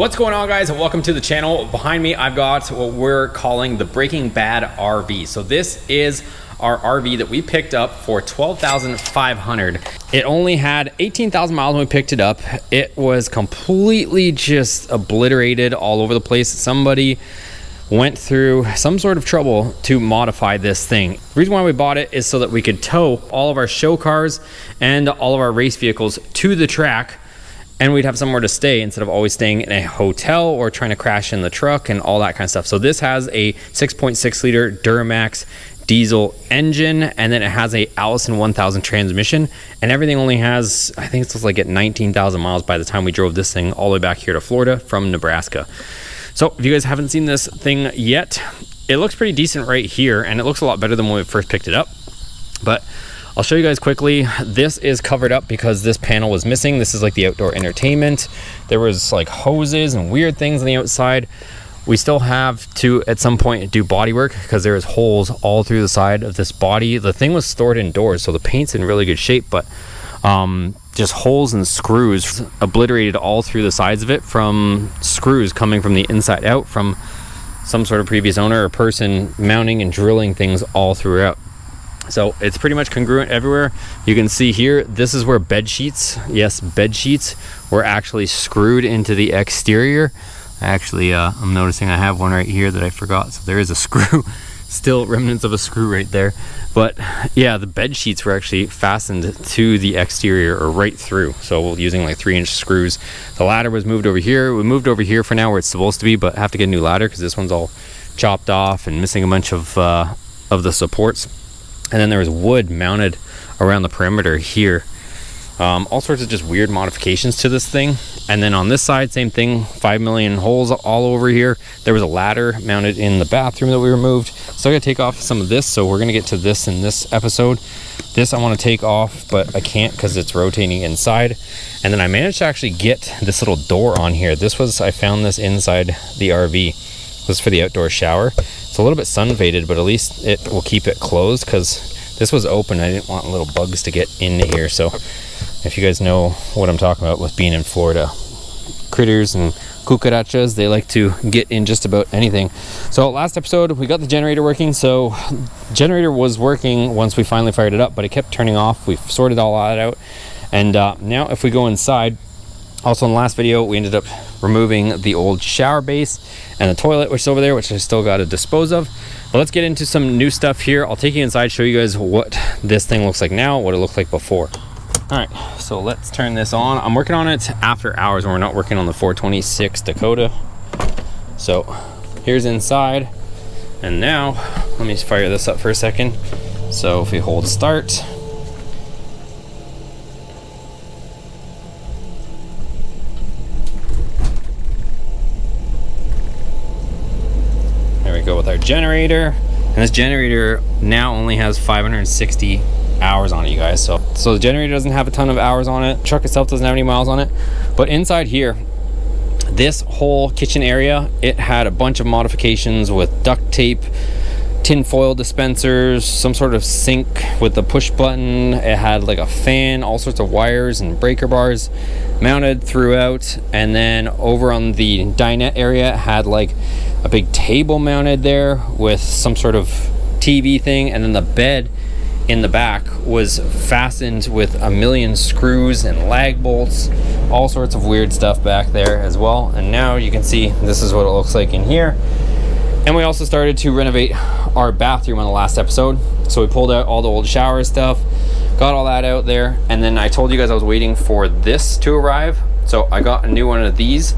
What's going on, guys, and welcome to the channel. Behind me I've got what we're calling the Breaking Bad RV. So this is our RV that we picked up for $12,500. It only had 18,000 miles when we picked it up. It was completely just obliterated all over the place. Somebody went through some sort of trouble to modify this thing. The reason why we bought it is so that we could tow all of our show cars and all of our race vehicles to the track, and we'd have somewhere to stay instead of always staying in a hotel or trying to crash in the truck and all that kind of stuff. So this has a 6.6 liter Duramax diesel engine, and then it has a Allison 1000 transmission, and everything only has, I think it's like at 19,000 miles by the time we drove this thing all the way back here to Florida from Nebraska. So if you guys haven't seen this thing yet, it looks pretty decent right here, and it looks a lot better than when we first picked it up. But I'll show you guys quickly. This is covered up because this panel was missing. This is like the outdoor entertainment. There was like hoses and weird things on the outside. We still have to at some point do body work because there is holes all through the side of this body. The thing was stored indoors, so the paint's in really good shape, but just holes and screws obliterated all through the sides of it from screws coming from the inside out from some sort of previous owner or person mounting and drilling things all throughout. So it's pretty much congruent everywhere. You can see here, this is where bed sheets, yes, bed sheets were actually screwed into the exterior. Actually, I'm noticing I have one right here that I forgot. So there is a screw, still remnants of a screw right there. But yeah, the bed sheets were actually fastened to the exterior or right through. So using like 3-inch screws. The ladder was moved over here. We moved over here for now where it's supposed to be, but have to get a new ladder because this one's all chopped off and missing a bunch of the supports. And then there was wood mounted around the perimeter here. All sorts of just weird modifications to this thing. And then on this side, same thing, 5 million holes all over here. There was a ladder mounted in the bathroom that we removed. So I gotta take off some of this. So we're gonna get to this in this episode. This I wanna take off, but I can't because it's rotating inside. And then I managed to actually get this little door on here. I found this inside the RV. This is for the outdoor shower. It's a little bit sun faded, but at least it will keep it closed because this was open. I didn't want little bugs to get in here. So if you guys know what I'm talking about with being in Florida, critters and cucarachas, they like to get in just about anything. So last episode we got the generator working. So generator was working once we finally fired it up, but it kept turning off. We've sorted all that out, and now if we go inside, also in the last video we ended up removing the old shower base and the toilet which is over there, which I still got to dispose of. But let's get into some new stuff here. I'll take you inside, show you guys what this thing looks like now, what it looked like before. All right, so let's turn this on. I'm working on it after hours when we're not working on the 426 Dakota. So here's inside, and now let me fire this up for a second. So if we hold start, there we go with our generator. And this generator now only has 560 hours on it, you guys. So the generator doesn't have a ton of hours on it. The truck itself doesn't have any miles on it. But inside here, this whole kitchen area, it had a bunch of modifications with duct tape, tin foil dispensers, some sort of sink with the push button. It had like a fan, all sorts of wires and breaker bars mounted throughout. And then over on the dinette area, it had like a big table mounted there with some sort of TV thing. And then the bed in the back was fastened with a million screws and lag bolts, all sorts of weird stuff back there as well. And now you can see this is what it looks like in here. And we also started to renovate our bathroom on the last episode. So we pulled out all the old shower stuff, got all that out there, and then I told you guys I was waiting for this to arrive. So I got a new one of these.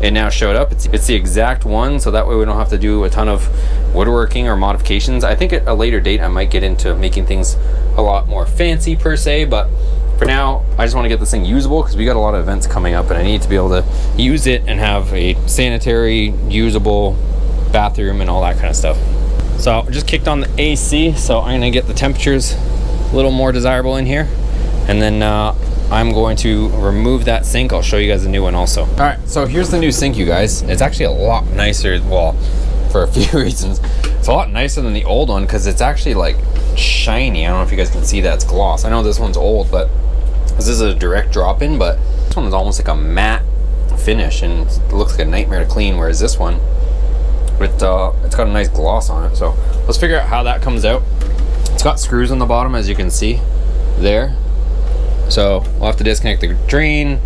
It now showed up. It's the exact one, so that way we don't have to do a ton of woodworking or modifications. I think at a later date I might get into making things a lot more fancy per se, but for now I just want to get this thing usable because we got a lot of events coming up and I need to be able to use it and have a sanitary, usable bathroom and all that kind of stuff. So I just kicked on the AC, so I'm gonna get the temperatures a little more desirable in here, and then I'm going to remove that sink. I'll show you guys the new one also. All right, so here's the new sink, you guys. It's actually a lot nicer, well, for a few reasons. It's a lot nicer than the old one because it's actually like shiny. I don't know if you guys can see that, it's gloss. I know this one's old, but this is a direct drop-in, but this one is almost like a matte finish, and it looks like a nightmare to clean, whereas this one, it's got a nice gloss on it. So let's figure out how that comes out. It's got screws on the bottom, as you can see there. So we'll have to disconnect the drain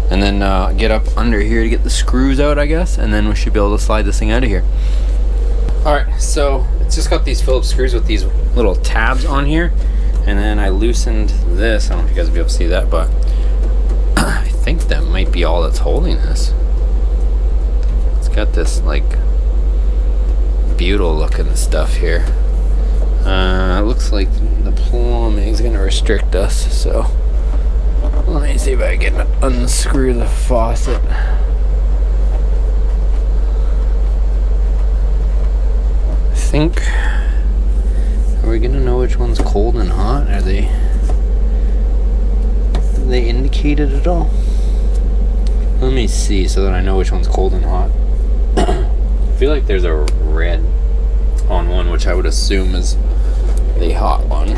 and then get up under here to get the screws out, I guess, and then we should be able to slide this thing out of here. Alright, so it's just got these Phillips screws with these little tabs on here, and then I loosened this. I don't know if you guys will be able to see that, but I think that might be all that's holding this. It's got this like butyl looking stuff here. It looks like the plumbing is going to restrict us, so let me see if I can unscrew the faucet. I think, are we going to know which one's cold and hot? Are they indicated at all? Let me see so that I know which one's cold and hot. I feel like there's a red on one, which I would assume is the hot one.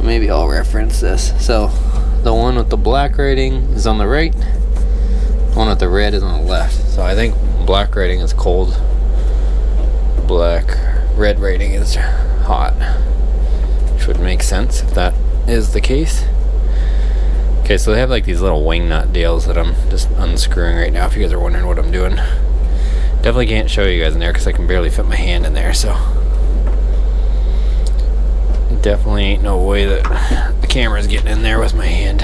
Maybe I'll reference this. So the one with the black rating is on the right, the one with the red is on the left. So I think black rating is cold, red rating is hot, which would make sense if that is the case. Okay, so they have like these little wing nut deals that I'm just unscrewing right now, if you guys are wondering what I'm doing. Definitely can't show you guys in there because I can barely fit my hand in there, so definitely ain't no way that the camera's getting in there with my hand.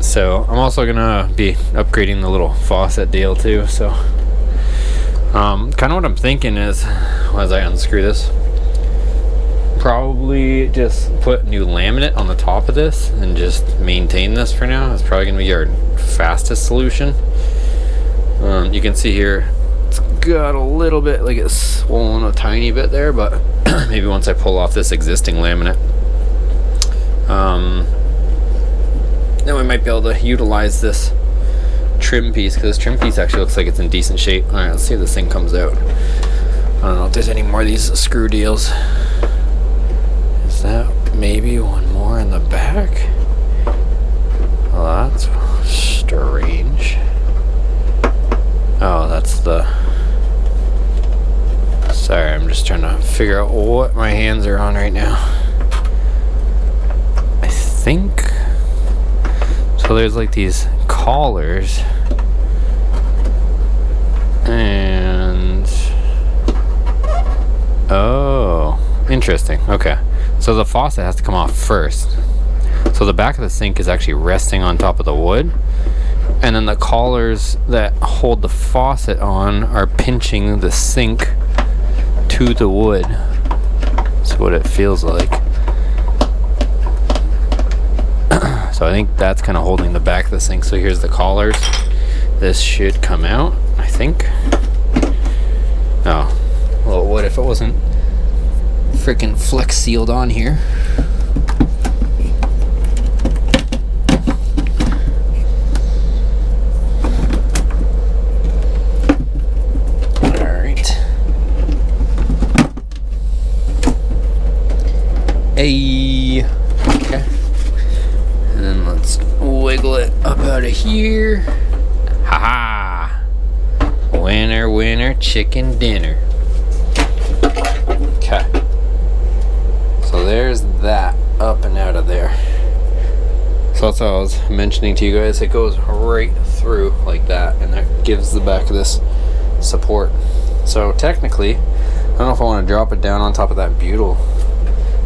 So I'm also gonna be upgrading the little faucet deal too, so kind of what I'm thinking is, as I unscrew this, probably just put new laminate on the top of this and just maintain this for now. It's probably gonna be our fastest solution. You can see here it's got a little bit, like it's swollen a tiny bit there, but maybe once I pull off this existing laminate, then we might be able to utilize this trim piece, because this trim piece actually looks like it's in decent shape. Alright, let's see if this thing comes out. I don't know if there's any more of these screw deals. Is that maybe one more in the back? Well, that's strange. Oh, that's the... Sorry, I'm just trying to figure out what my hands are on right now. I think... So there's like these collars. And... Oh, interesting. Okay. So the faucet has to come off first. So the back of the sink is actually resting on top of the wood. And then the collars that hold the faucet on are pinching the sink to the wood. That's what it feels like. So I think that's kind of holding the back of the sink. So here's the collars. This should come out, I think. Oh, well, what if it wasn't freaking flex sealed on here? Hey, okay, and then let's wiggle it up out of here. Haha! Winner, winner, chicken dinner. Okay, so there's that up and out of there. So that's what I was mentioning to you guys. It goes right through like that, and that gives the back of this support. So technically, I don't know if I want to drop it down on top of that butyl.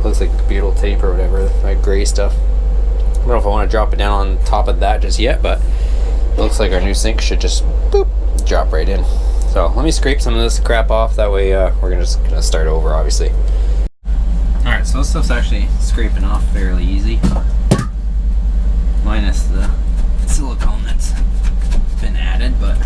Looks like butyl tape or whatever, that gray stuff. I don't know if I want to drop it down on top of that just yet, but it looks like our new sink should just boop, drop right in. So let me scrape some of this crap off, that way we're just gonna start over, obviously. Alright, so this stuff's actually scraping off fairly easy, minus the silicone that's been added, but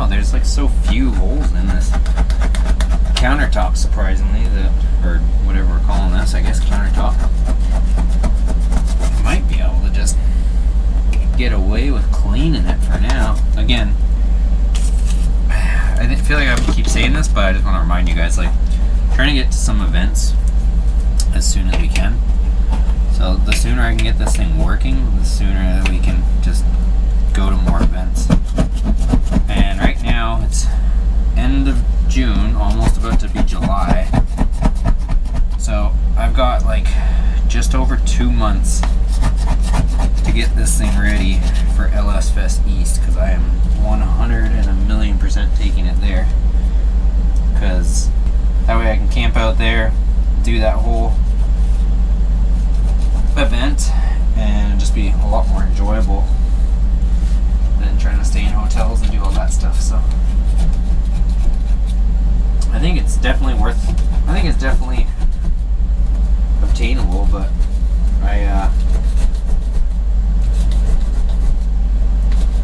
there's like so few holes in this countertop, surprisingly, that, or whatever we're calling this, I guess countertop. I might be able to just get away with cleaning it for now. Again, feel like I keep saying this, but I just want to remind you guys, like, trying to get to some events as soon as we can. So the sooner I can get this thing working, the sooner that we can just go to more events. And right now it's end of June, almost about to be July. So I've got like just over 2 months to get this thing ready for LS Fest East, because I am 101,000,000% taking it there, because that way I can camp out there, do that whole event, and just be a lot more enjoyable than trying to stay in hotels and do all that stuff. So I think it's definitely obtainable, but I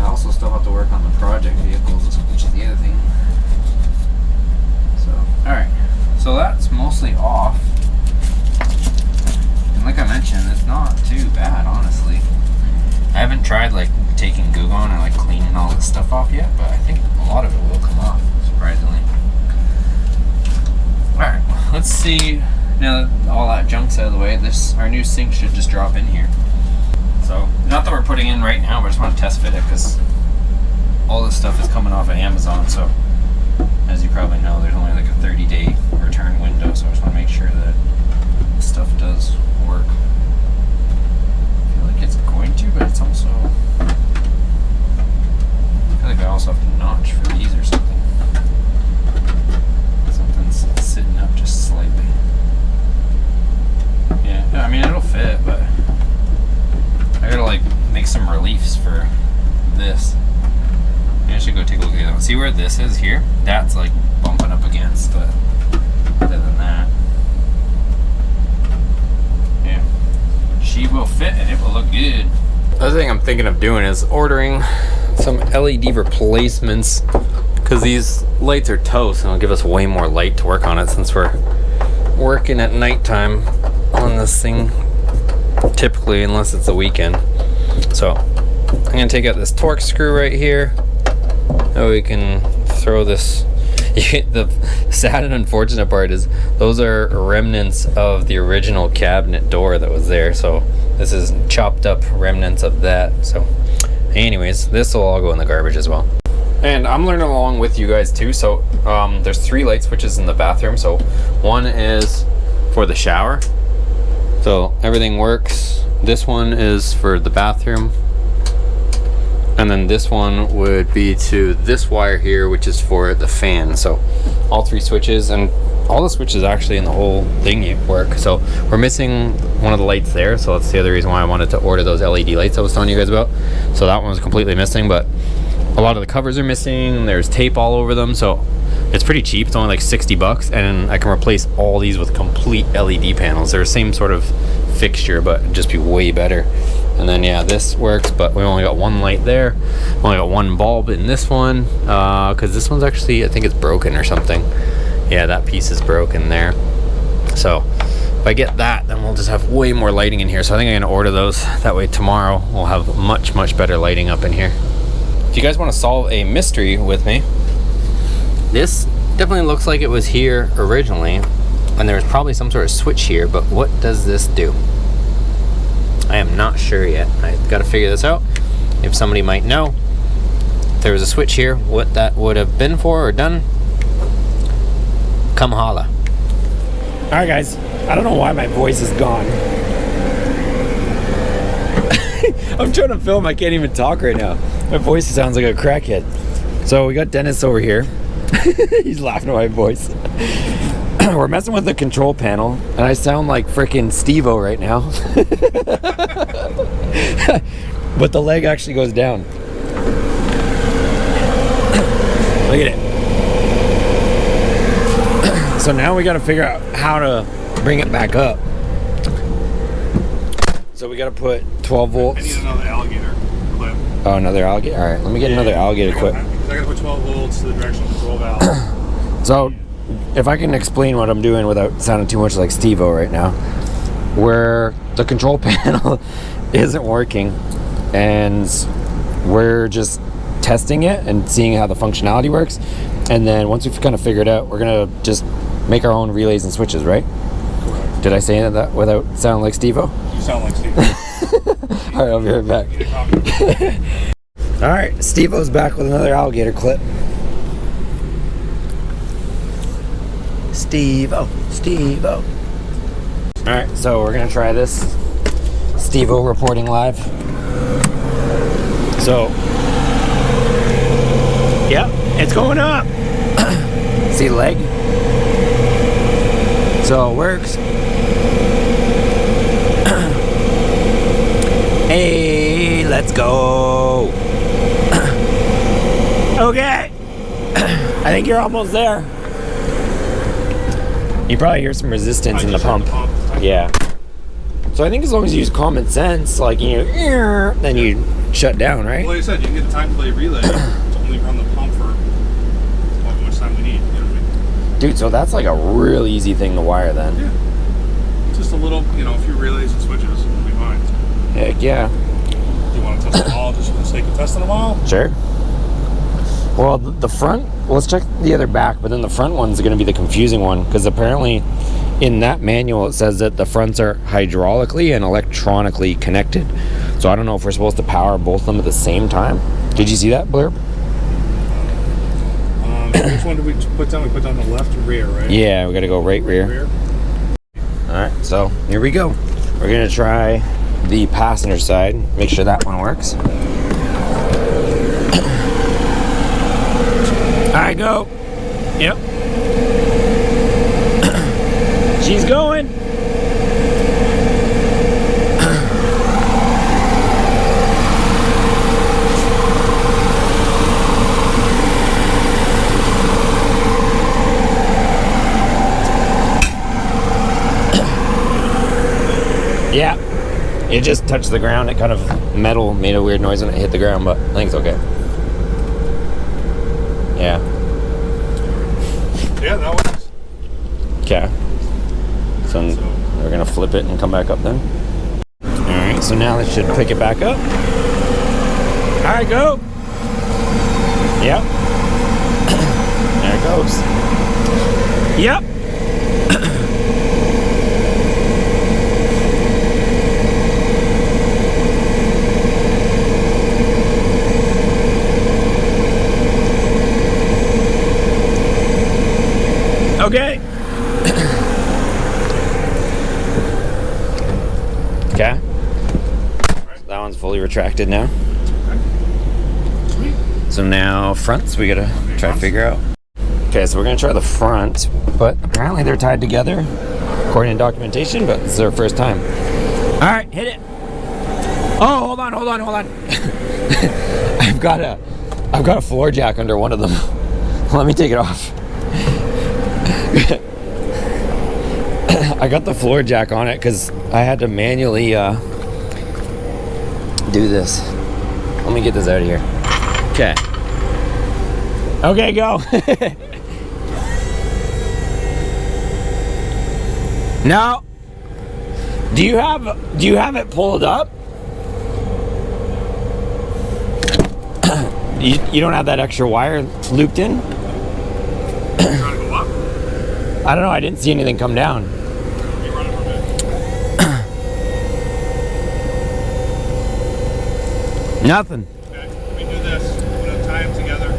also still have to work on the project vehicles, which is the other thing. So, alright. So that's mostly off. And like I mentioned, it's not too bad, honestly. I haven't tried like taking Goo Gone and like cleaning all this stuff off yet, but I think a lot of it will come off, surprisingly. Alright, let's see. Now that all that junk's out of the way, our new sink should just drop in here. So, not that we're putting in right now, but I just want to test fit it, because all this stuff is coming off of Amazon, so as you probably know, there's only like a 30-day return window, so I just want to make sure that stuff does work. I feel like it's going to, but it's also... I feel like I also have to notch for these or something. Something's sitting up just slightly. Yeah, I mean, it'll fit, but I gotta like make some reliefs for this. Maybe I should go take a look at that one. See where this is here? That's like bumping up against, but other than that, yeah, she will fit and it will look good. The other thing I'm thinking of doing is ordering some LED replacements, because these lights are toast and it'll give us way more light to work on it, since we're working at nighttime on this thing typically, unless it's a weekend. So I'm gonna take out this Torx screw right here. Now we can throw this. The sad and unfortunate part is those are remnants of the original cabinet door that was there, so this is chopped up remnants of that. So anyways, this will all go in the garbage as well. And I'm learning along with you guys too. So there's 3 light switches in the bathroom. So one is for the shower, so everything works. This one is for the bathroom, and then this one would be to this wire here, which is for the fan. So all 3 switches, and all the switches actually in the whole thing work. So we're missing one of the lights there, so that's the other reason why I wanted to order those LED lights I was telling you guys about. So that one was completely missing, but a lot of the covers are missing. There's tape all over them, so it's pretty cheap. It's only like 60 bucks, and I can replace all these with complete LED panels. They're the same sort of fixture, but just be way better. And then yeah, this works, but we only got 1 light there. We only got 1 bulb in this one, because this one's actually, I think it's broken or something. Yeah, that piece is broken there. So if I get that, then we'll just have way more lighting in here. So I think I'm gonna order those. That way tomorrow we'll have much, much better lighting up in here. If you guys want to solve a mystery with me, this definitely looks like it was here originally, and there was probably some sort of switch here, but what does this do? I am not sure yet. I've got to figure this out. If somebody might know, if there was a switch here, what that would have been for or done, come holla. Alright guys, I don't know why my voice is gone. I'm trying to film, I can't even talk right now. My voice sounds like a crackhead. So we got Dennis over here. He's laughing at my voice. We're messing with the control panel, and I sound like freaking Steve-O right now. But the leg actually goes down. Look at it. So now we got to figure out how to bring it back up. So we got to put 12 volts. I need another alligator clip. Oh, another alligator? All right, let me get another alligator clip. I got to put 12 volts to the directional control valve. So if I can explain what I'm doing without sounding too much like Steve-O right now, where the control panel isn't working, and we're just testing it and seeing how the functionality works. And then once we've kind of figured out, we're gonna just make our own relays and switches, right? Correct. Did I say that without sounding like Steve-O? You sound like Steve. All right, I'll be right back. All right, Steve-O's back with another alligator clip. Steve-O, Steve-O. All right, so we're gonna try this. Steve-O reporting live. So, yep, it's going up. See the leg? So it works. Hey, let's go. Okay. I think you're almost there. You probably hear some resistance in the pump. Yeah. So I think as long as you use common sense, like then you shut down, right? Well, like I said, you can get the time delay relay to only run the pump for how much time we need. You know what I mean? Dude, so that's like a real easy thing to wire then. Yeah. Just a little, a few relays and switches will be fine. Heck yeah. Do you want to test them all just for the sake of testing them all? Sure. Well, the front, let's check the other back, but then the front one's going to be the confusing one, because apparently in that manual it says that the fronts are hydraulically and electronically connected. So I don't know if we're supposed to power both of them at the same time. Did you see that blurb? Which one did we put down? We put down the left rear, right? Yeah, we got to go right rear. All right, so here we go. We're going to try the passenger side, make sure that one works. All right, go. Yep. She's going. Yeah. It just touched the ground. It kind of metal made a weird noise when it hit the ground, but I think it's okay. Yeah. Yeah, that works. Okay. So we're gonna flip it and come back up then. All right. So now that should pick it back up. All right, go. Yep. There it goes. Yep. Okay. Okay. So that one's fully retracted now. Sweet. So now fronts, we gotta try to figure out. Okay, so we're gonna try the front, but apparently they're tied together according to documentation, but this is our first time. All right, hit it. Oh, hold on. I've got a floor jack under one of them. Let me take it off. I got the floor jack on it because I had to manually do this. Let me get this out of here. Okay. Okay, go. Now, do you have it pulled up? You don't have that extra wire looped in? Trying to go up? I don't know. I didn't see anything come down. You run it for a bit. Nothing. Okay, let me do this. I'm going to tie them together.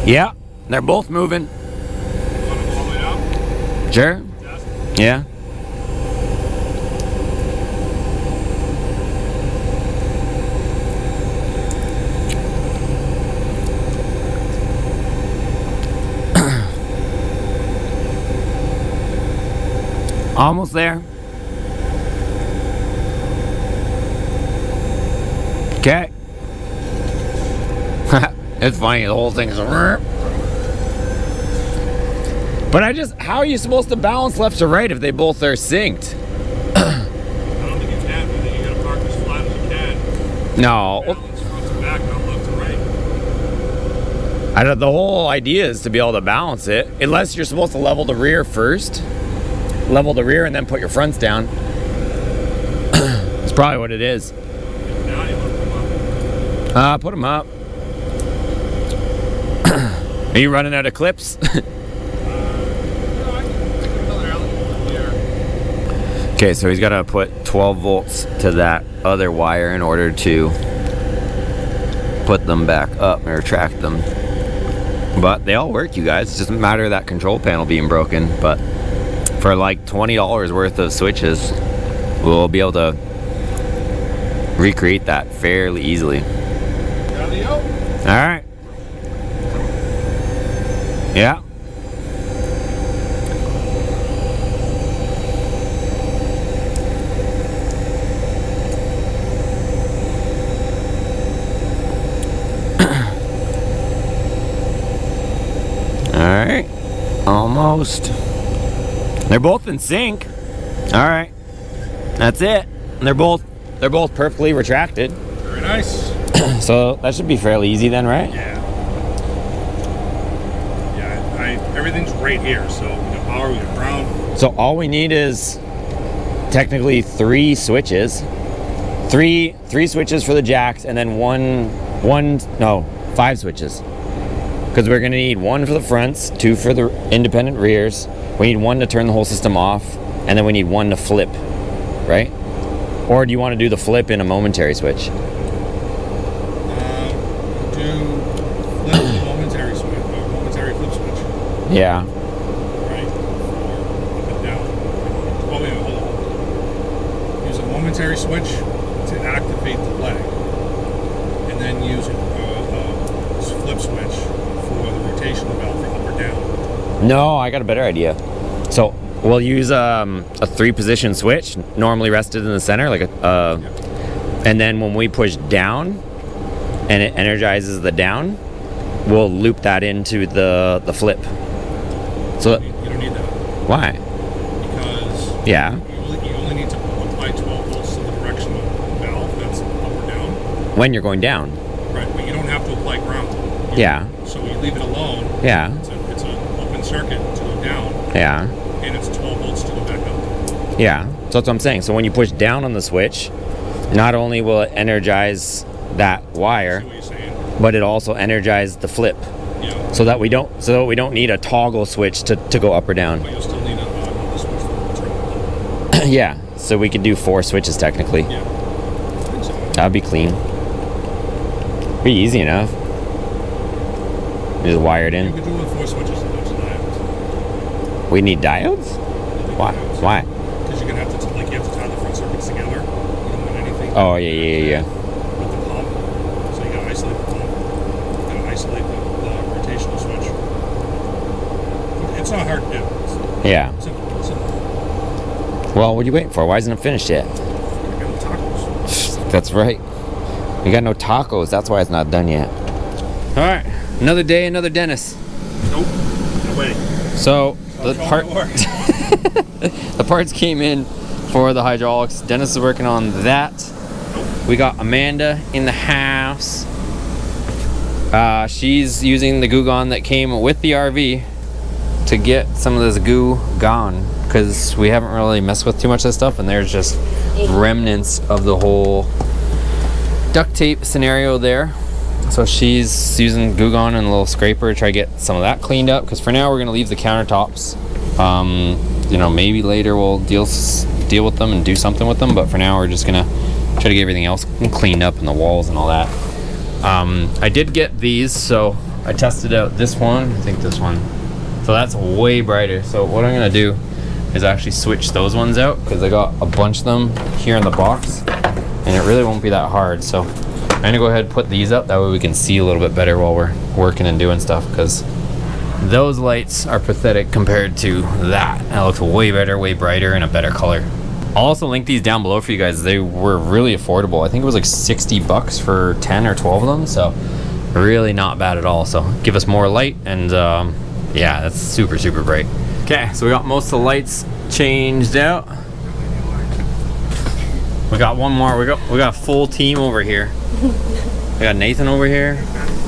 Yeah, they're both moving. Want to go all the way out? Sure. Test. Yeah. Almost there. Okay. It's funny, the whole thing's but how are you supposed to balance left to right if they both are synced? I don't think you can. I think you got to park as flat as you can. No. Balance front to back, not left to right. The whole idea is to be able to balance it, unless you're supposed to level the rear first. Level the rear and then put your fronts down. That's probably what it is. Now you want to come Put them up. Are you running out of clips? Okay, so he's got to put 12 volts to that other wire in order to put them back up and retract them. But they all work, you guys. It doesn't matter that control panel being broken. But for like $20 worth of switches, we'll be able to recreate that fairly easily. All right. Yeah. All right. Almost. They're both in sync. All right. That's it. And they're both perfectly retracted. Very nice. So that should be fairly easy then, right? Yeah. Everything's right here. So we got power, we got ground. So all we need is technically 3 switches. Three switches for the jacks, and then 5 switches. Because we're gonna need 1 for the fronts, 2 for the independent rears. We need 1 to turn the whole system off, and then we need 1 to flip, right? Or do you want to do the flip in a momentary switch? Momentary flip switch. Yeah. Right. Up and down. Well, wait, hold on. Use a momentary switch to activate the leg, and then use a flip switch for the rotational valve for up or down. No, I got a better idea. So we'll use a 3-position switch, normally rested in the center, like and then when we push down, and it energizes the down, we'll loop that into the flip. So You don't need that. why? Because Yeah. you only need to apply 12 volts to the direction of the valve that's up or down. When you're going down. Right, but you don't have to apply ground. Yeah. So you leave it alone. Yeah. It's an open circuit to go down, Yeah. and it's 12 volts to go back up. Yeah. So that's what I'm saying. So when you push down on the switch, not only will it energize that wire, See what you're saying? but it also energizes the flip. Yeah. So that we don't need a toggle switch to go up or down. But you'll still need another switch for turn. Yeah. So we could do 4 switches technically. Yeah. I think so. That'd be clean. Be easy enough. Just wire it You in. could do it with 4 switches and those diodes. We need diodes? Why? Why? Because you're gonna have to you have to tie the front circuits together. You don't want anything. Oh yeah. With the pump, so you gotta isolate the pump. You gotta isolate the rotational switch. It's not hard to do. It's Yeah. simple. Well, what are you waiting for? Why isn't it finished yet? You got the tacos. That's right. We got no tacos. That's why it's not done yet. All right. Another day, another dentist. Nope. No way. So the The parts came in for the hydraulics. Dennis is working on that. We got Amanda in the house. She's using the goo gun that came with the RV to get some of this goo gone, because we haven't really messed with too much of this stuff, and there's just remnants of the whole duct tape scenario there. So she's using goo gun and a little scraper to try to get some of that cleaned up, because for now we're going to leave the countertops. You know, maybe later we'll deal with them and do something with them, but for now we're just going to try to get everything else cleaned up and the walls and all that. I did get these, so I tested out this one. I think this one. So that's way brighter. So what I'm going to do is actually switch those ones out, because I got a bunch of them here in the box and it really won't be that hard. So I'm gonna go ahead and put these up, that way we can see a little bit better while we're working and doing stuff, because those lights are pathetic compared to that. That looks way better, way brighter, and a better color. I'll also link these down below for you guys. They were really affordable. I think it was like 60 bucks for 10 or 12 of them, so really not bad at all. So give us more light, and yeah, that's super bright. Okay, so we got most of the lights changed out. We got one more. We got a full team over here. We got Nathan over here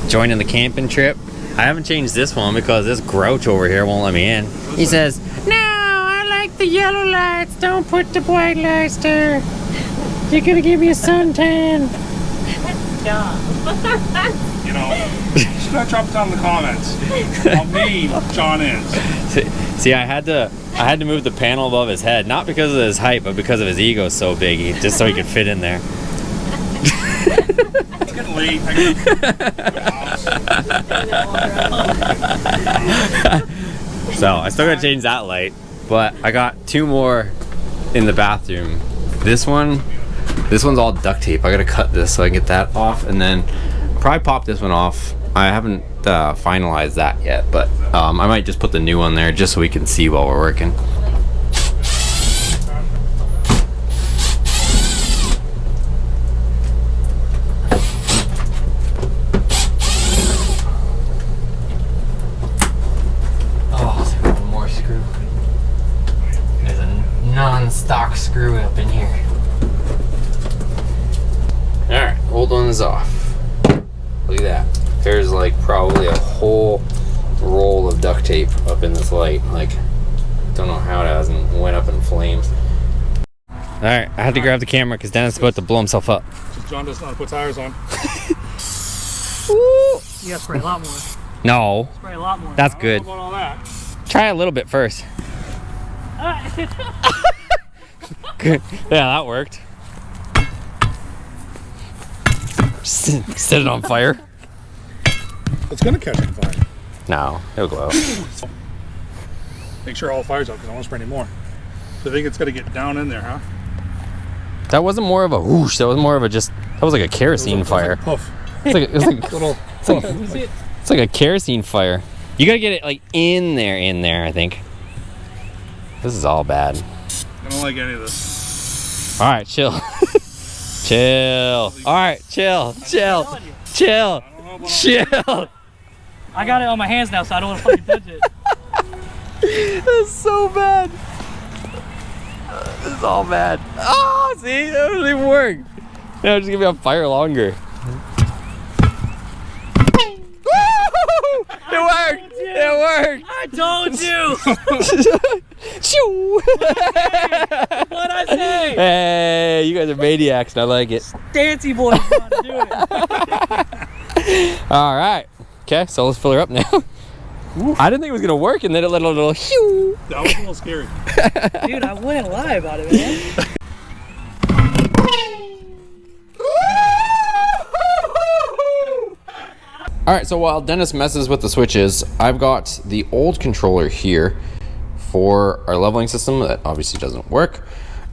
joining the camping trip. I haven't changed this one because this grouch over here won't let me in. He says, "No, I like the yellow lights. Don't put the white lights there. You're gonna give me a suntan." You know, just drop it down in the comments how mean John is. See, I had to move the panel above his head, not because of his height, but because of his ego so big, just so he could fit in there. It's getting late. I So I still gotta change that light, but I got 2 more in the bathroom. This one's all duct tape. I gotta cut this so I can get that off, and then probably pop this one off. I haven't finalized that yet, but I might just put the new one there just so we can see while we're working. Oh, there's one more screw. There's a non-stock screw up in here. Alright, old one's off. Look at that. There's like probably a whole roll of duct tape up in this light. Like, don't know how it hasn't went up in flames. Alright, I had to grab the camera because Dennis is about to blow himself up. John doesn't know how to put tires on. Woo! You gotta spray a lot more. No, Spray a lot more. that's I good. don't know about all that. Try a little bit first. Good. Yeah, that worked. Set it on fire. It's gonna catch on fire. No, it'll go out. Make sure all the fire's out because I don't want to spray any more. So I think it's gonna get down in there, huh? That wasn't more of a whoosh. That was more of a that was like a kerosene fire. Puff. It's like Little. it's like a kerosene fire. You gotta get it like in there. I think. This is all bad. I don't like any of this. All right, chill. Chill. All right, chill. Chill. I got it on my hands now, so I don't want to fucking touch it. That's so bad. This is all bad. Oh, see, that doesn't even work. Now it's just gonna be on fire longer. It worked. It worked. I told you. Shoo. What'd I say? Hey, you guys are maniacs, and I like it. Dancy boys trying to do it. All right. Okay, so let's fill her up now. I didn't think it was gonna work, and then it let a little shoo. That was a little scary. Dude, I wouldn't lie about it, man. All right, so while Dennis messes with the switches, I've got the old controller here for our leveling system that obviously doesn't work.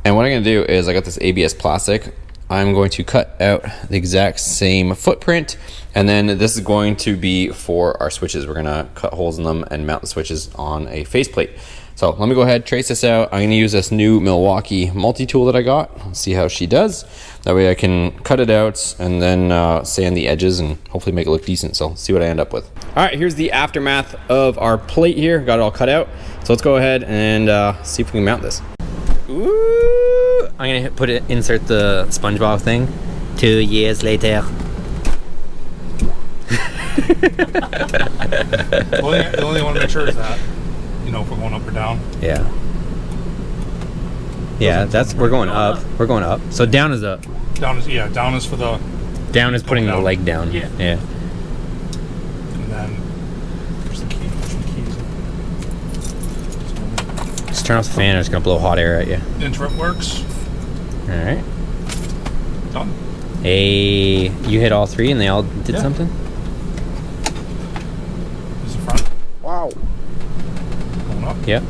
And what I'm gonna do is I got this ABS plastic. I'm going to cut out the exact same footprint, and then this is going to be for our switches. We're gonna cut holes in them and mount the switches on a faceplate. So let me go ahead, trace this out. I'm gonna use this new Milwaukee multi-tool that I got. See how she does. That way I can cut it out and then sand the edges and hopefully make it look decent. So see what I end up with. All right, here's the aftermath of our plate here. Got it all cut out. So let's go ahead and see if we can mount this. Ooh, I'm gonna insert the SpongeBob thing. 2 years later. The only thing I want to make sure is that, you know, if we're going up or down. Yeah. Yeah, we're going up. We're going up. So down is up. Down is for the. Down is putting the down. leg down. Yeah. Yeah. And then where's the key? Where's the keys? Just turn off the fan. It's gonna blow hot air at you. Interrupt works. All right. Done. Hey, you hit all 3 and they all did Yeah. something? This is the front. Wow. Going up. Yeah.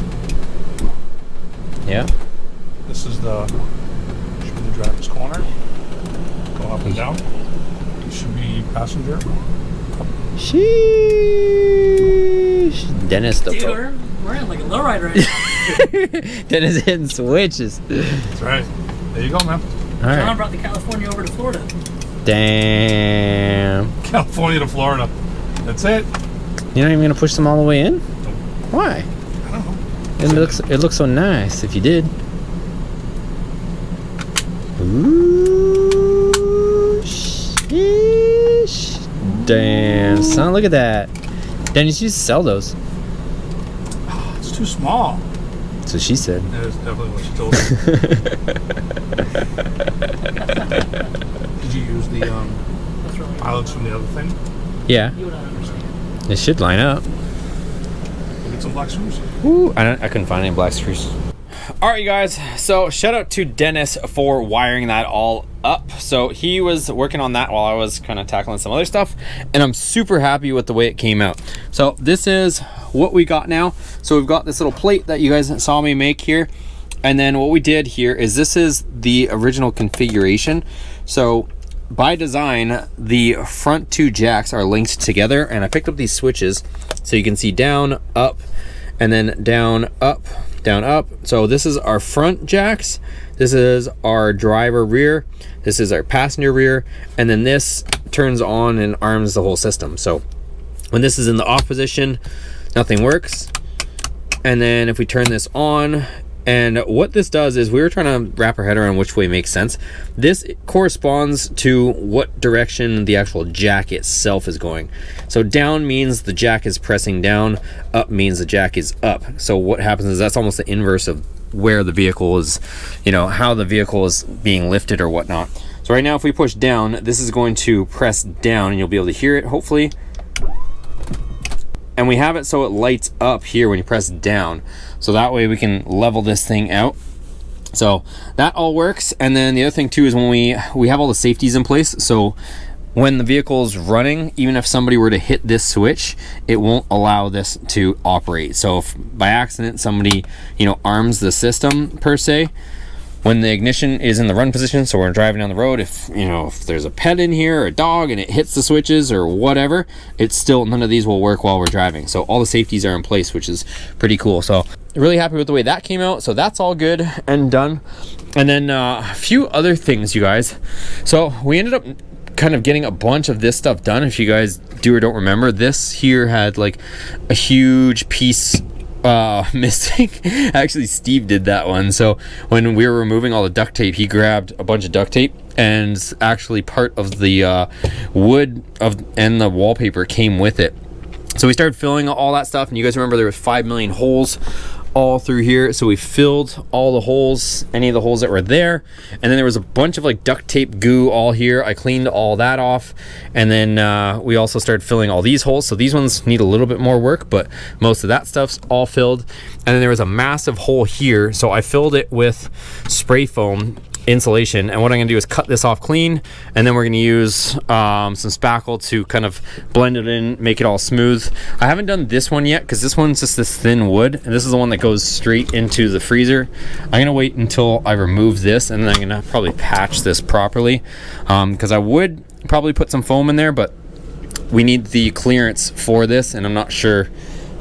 Yeah. This is the. Should be the driver's corner. Go up and down. This should be passenger. Sheesh. Dennis the Dude, pro. we're in like a lowrider right now. Dennis hitting switches. That's right. There you go, man. All John right. brought the California over to Florida. Damn. California to Florida. That's it. You're not even gonna push them all the way in? Why? I don't know. It looks so nice if you did. Ooh, sheesh. Damn, son, look at that. Dennis used to sell those. It's too small. That's what she said. That is definitely what she told me. Did you use the pilots from the other thing. Yeah, You would understand. it should line up. Look at some black screws. Ooh, I couldn't find any black screws. All right, you guys. So shout out to Dennis for wiring that all up. So he was working on that while I was kind of tackling some other stuff, and I'm super happy with the way it came out. So this is what we got now. So we've got this little plate that you guys saw me make here. And then what we did here is this is the original configuration. So by design, the front two jacks are linked together, and I picked up these switches so you can see down, up, and then down, up, down, up. So this is our front jacks, this is our driver rear, this is our passenger rear, and then this turns on and arms the whole system. So when this is in the off position, nothing works. And then if we turn this on, and what this does is we were trying to wrap our head around which way makes sense. This corresponds to what direction the actual jack itself is going. So down means the jack is pressing down, up means the jack is up. So what happens is that's almost the inverse of where the vehicle is, you know, how the vehicle is being lifted or whatnot. So right now if we push down, this is going to press down, and you'll be able to hear it hopefully. And we have it so it lights up here when you press down, so that way we can level this thing out. So that all works. And then the other thing too is when we have all the safeties in place, so when the vehicle is running, even if somebody were to hit this switch, it won't allow this to operate. So if by accident somebody, you know, arms the system per se, when the ignition is in the run position, so we're driving down the road, if you know, if there's a pet in here or a dog and it hits the switches or whatever, it's still, none of these will work while we're driving. So all the safeties are in place, which is pretty cool. So really happy with the way that came out. So that's all good and done. And then a few other things, you guys. So we ended up kind of getting a bunch of this stuff done. If you guys do or don't remember, this here had like a huge piece missing. Actually, Steve did that one. So when we were removing all the duct tape, he grabbed a bunch of duct tape, and actually part of the wood and the wallpaper came with it. So we started filling all that stuff, and you guys remember there was 5 million holes all through here. So we filled all the holes, any of the holes that were there, and then there was a bunch of like duct tape goo all here. I cleaned all that off, and then we also started filling all these holes. So these ones need a little bit more work, but most of that stuff's all filled. And then there was a massive hole here, so I filled it with spray foam insulation, and what I'm gonna do is cut this off clean, and then we're gonna use some spackle to kind of blend it in, make it all smooth. I haven't done this one yet because this one's just this thin wood, and this is the one that goes straight into the freezer. I'm gonna wait until I remove this, and then I'm gonna probably patch this properly, because I would probably put some foam in there, but we need the clearance for this, and I'm not sure.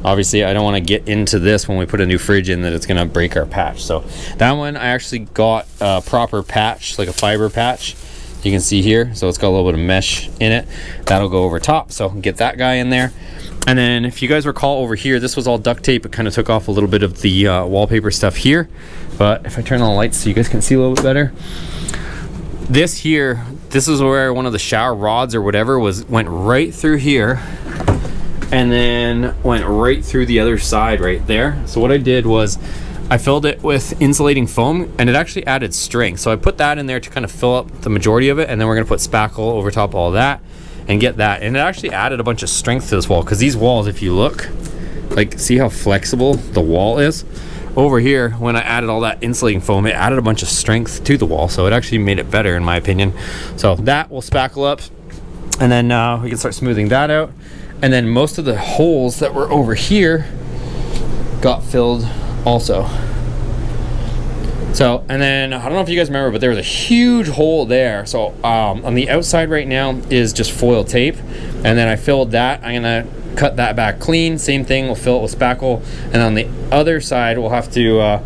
Obviously, I don't want to get into this when we put a new fridge in that it's going to break our patch. So that one, I actually got a proper patch, like a fiber patch. You can see here. So it's got a little bit of mesh in it. That'll go over top. So get that guy in there. And then if you guys recall over here, this was all duct tape. It kind of took off a little bit of the wallpaper stuff here. But if I turn on the lights so you guys can see a little bit better. This here, this is where one of the shower rods or whatever went right through here, and then went right through the other side right there. So what I did was I filled it with insulating foam, and it actually added strength. So I put that in there to kind of fill up the majority of it, and then we're gonna put spackle over top of all that and get that. And it actually added a bunch of strength to this wall, because these walls, if you look, like, see how flexible the wall is? Over here, when I added all that insulating foam, it added a bunch of strength to the wall. So it actually made it better in my opinion. So that will spackle up, and then we can start smoothing that out. And then most of the holes that were over here got filled also. So, and then I don't know if you guys remember, but there was a huge hole there. So on the outside right now is just foil tape, and then I filled that. I'm gonna cut that back clean. Same thing, we'll fill it with spackle, and on the other side we'll have to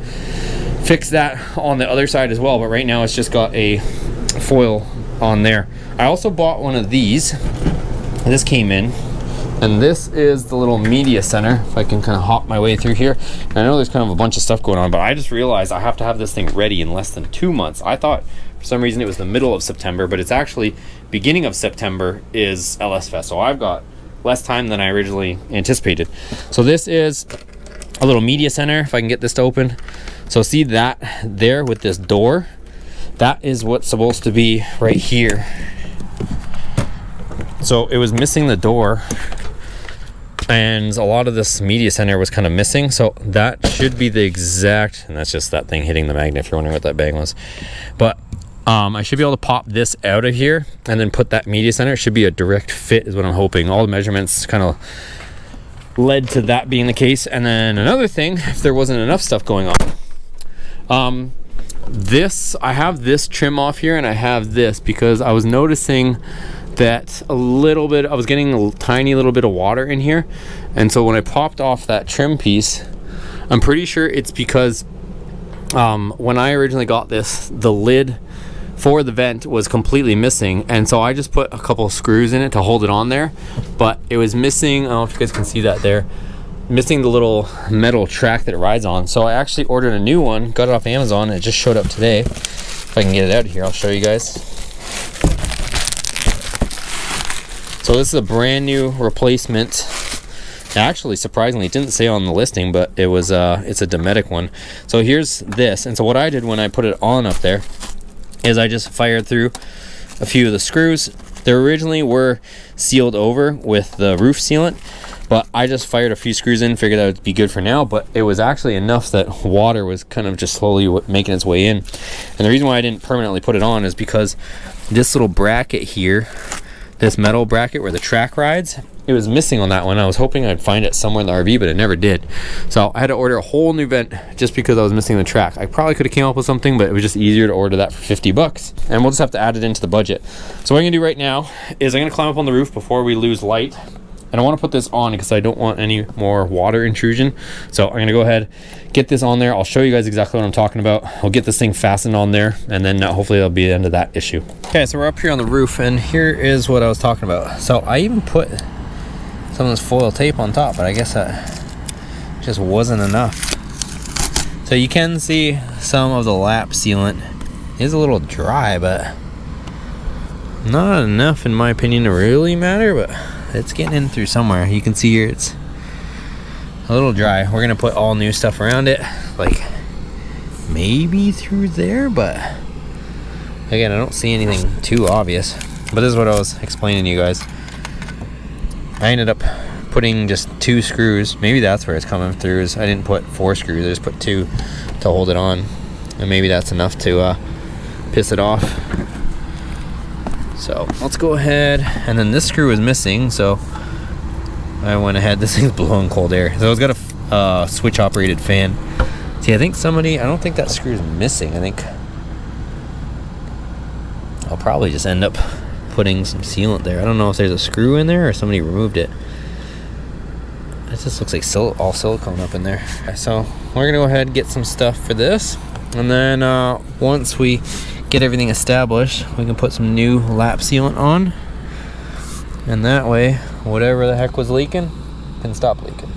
fix that on the other side as well. But right now it's just got a foil on there. I also bought one of these. This came in. And this is the little media center, if I can kind of hop my way through here. And I know there's kind of a bunch of stuff going on, but I just realized I have to have this thing ready in less than 2 months. I thought for some reason it was the middle of September, but it's actually beginning of September is LS Fest. So I've got less time than I originally anticipated. So this is a little media center, if I can get this to open. So see that there with this door? That is what's supposed to be right here. So it was missing the door, and a lot of this media center was kind of missing. So that should be the exact, and that's just that thing hitting the magnet if you're wondering what that bang was. But I should be able to pop this out of here and then put that media center. It should be a direct fit is what I'm hoping. All the measurements kind of led to that being the case. And then another thing, if there wasn't enough stuff going on, I have this trim off here, and I have this because I was noticing that I was getting a tiny little bit of water in here. And so when I popped off that trim piece, I'm pretty sure it's because when I originally got this, the lid for the vent was completely missing, and so I just put a couple of screws in it to hold it on there, but it was missing, I don't know if you guys can see that there, missing the little metal track that it rides on. So I actually ordered a new one, got it off Amazon, and it just showed up today. If I can get it out of here, I'll show you guys. So this is a brand new replacement. Actually, surprisingly, it didn't say on the listing, but it was it's a Dometic one. So here's this, and so what I did when I put it on up there is I just fired through a few of the screws. They originally were sealed over with the roof sealant, but I just fired a few screws in, figured that would be good for now, but it was actually enough that water was kind of just slowly making its way in. And the reason why I didn't permanently put it on is because this little bracket here, this metal bracket where the track rides, it was missing on that one. I was hoping I'd find it somewhere in the RV, but it never did. So I had to order a whole new vent just because I was missing the track. I probably could have came up with something, but it was just easier to order that for 50 bucks. And we'll just have to add it into the budget. So what I'm gonna do right now is I'm gonna climb up on the roof before we lose light. And I wanna put this on because I don't want any more water intrusion. So I'm gonna go ahead, get this on there. I'll show you guys exactly what I'm talking about. I'll get this thing fastened on there, and then hopefully that'll be the end of that issue. Okay, so we're up here on the roof, and here is what I was talking about. So I even put some of this foil tape on top, but I guess that just wasn't enough. So you can see some of the lap sealant is a little dry, but not enough in my opinion to really matter, but it's getting in through somewhere. You can see here it's a little dry. We're gonna put all new stuff around it, like maybe through there, but again, I don't see anything too obvious. But this is what I was explaining to you guys. I ended up putting just 2 screws. Maybe that's where it's coming through. Is I didn't put 4 screws. I just put 2 to hold it on, and maybe that's enough to piss it off. So let's go ahead. And then this screw was missing, so I went ahead. This thing's blowing cold air. So it's got a switch operated fan. See, I don't think that screw is missing. I think I'll probably just end up putting some sealant there. I don't know if there's a screw in there or somebody removed it. It just looks like all silicone up in there. So we're gonna go ahead and get some stuff for this, and then once we get everything established, we can put some new lap sealant on, and that way whatever the heck was leaking can stop leaking.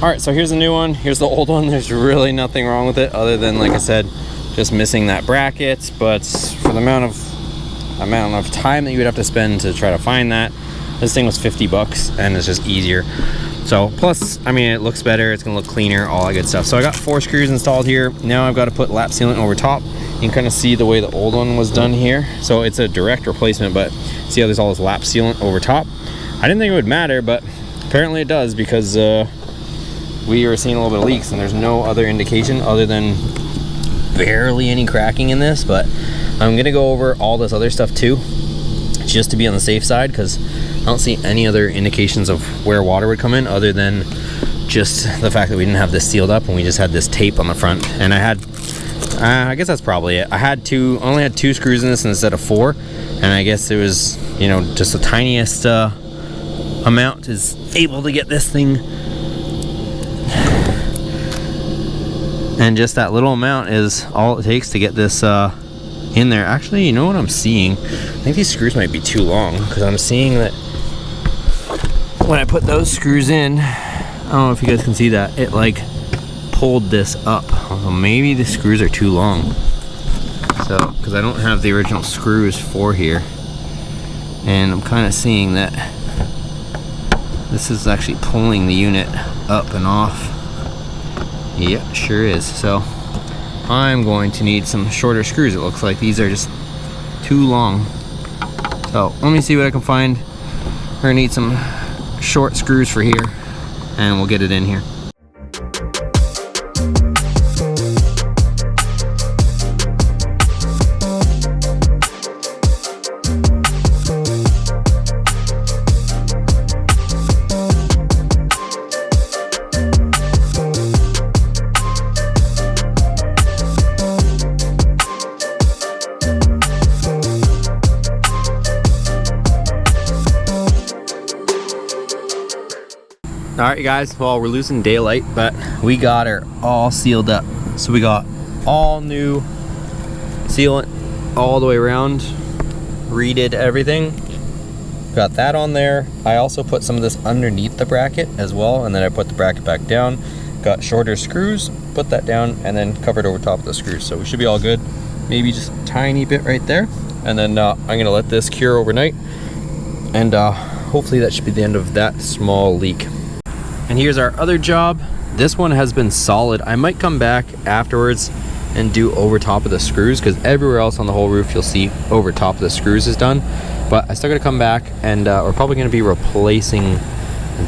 All right, so here's the new one, here's the old one. There's really nothing wrong with it other than, like I said, just missing that bracket. But for the amount of time that you would have to spend to try to find that, this thing was 50 bucks, and it's just easier. So plus, I mean, it looks better, it's gonna look cleaner, all that good stuff. So I got 4 screws installed here. Now I've got to put lap sealant over top. You can kind of see the way the old one was done here. So it's a direct replacement, but see how there's all this lap sealant over top? I didn't think it would matter, but apparently it does, because we were seeing a little bit of leaks, and there's no other indication other than barely any cracking in this. But I'm gonna go over all this other stuff too, just to be on the safe side, because I don't see any other indications of where water would come in other than just the fact that we didn't have this sealed up and we just had this tape on the front. And I had, I guess that's probably it. I only had 2 screws in this instead of 4, and I guess it was, you know, just the tiniest amount is able to get this thing. And just that little amount is all it takes to get this in there. Actually, you know what I'm seeing? I think these screws might be too long, because I'm seeing that when I put those screws in, I don't know if you guys can see that, it like pulled this up. So maybe the screws are too long. So, because I don't have the original screws for here, and I'm kind of seeing that this is actually pulling the unit up and off. Yep, sure is. So I'm going to need some shorter screws. It looks like these are just too long. So let me see what I can find gonna need some short screws for here, and we'll get it in here. All right, guys, well, we're losing daylight, but we got her all sealed up. So we got all new sealant all the way around, redid everything. Got that on there. I also put some of this underneath the bracket as well, and then I put the bracket back down. Got shorter screws, put that down, and then covered over top of the screws. So we should be all good. Maybe just a tiny bit right there. And then I'm gonna let this cure overnight, and hopefully that should be the end of that small leak. And here's our other job. This one has been solid. I might come back afterwards and do over top of the screws, because everywhere else on the whole roof you'll see over top of the screws is done. But I still gotta come back, and we're probably gonna be replacing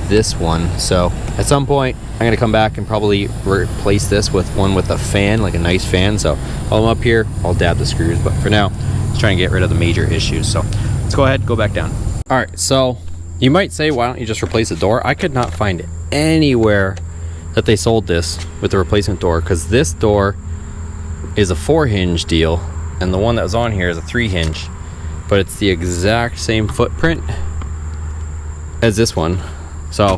this one. So at some point I'm gonna come back and probably replace this with one with a fan, like a nice fan. So while I'm up here, I'll dab the screws, but for now let's try and get rid of the major issues. So let's go ahead, go back down. All right, so you might say, why don't you just replace the door? I could not find anywhere that they sold this with the replacement door, because this door is a 4-hinge deal and the one that was on here is a 3-hinge, but it's the exact same footprint as this one, so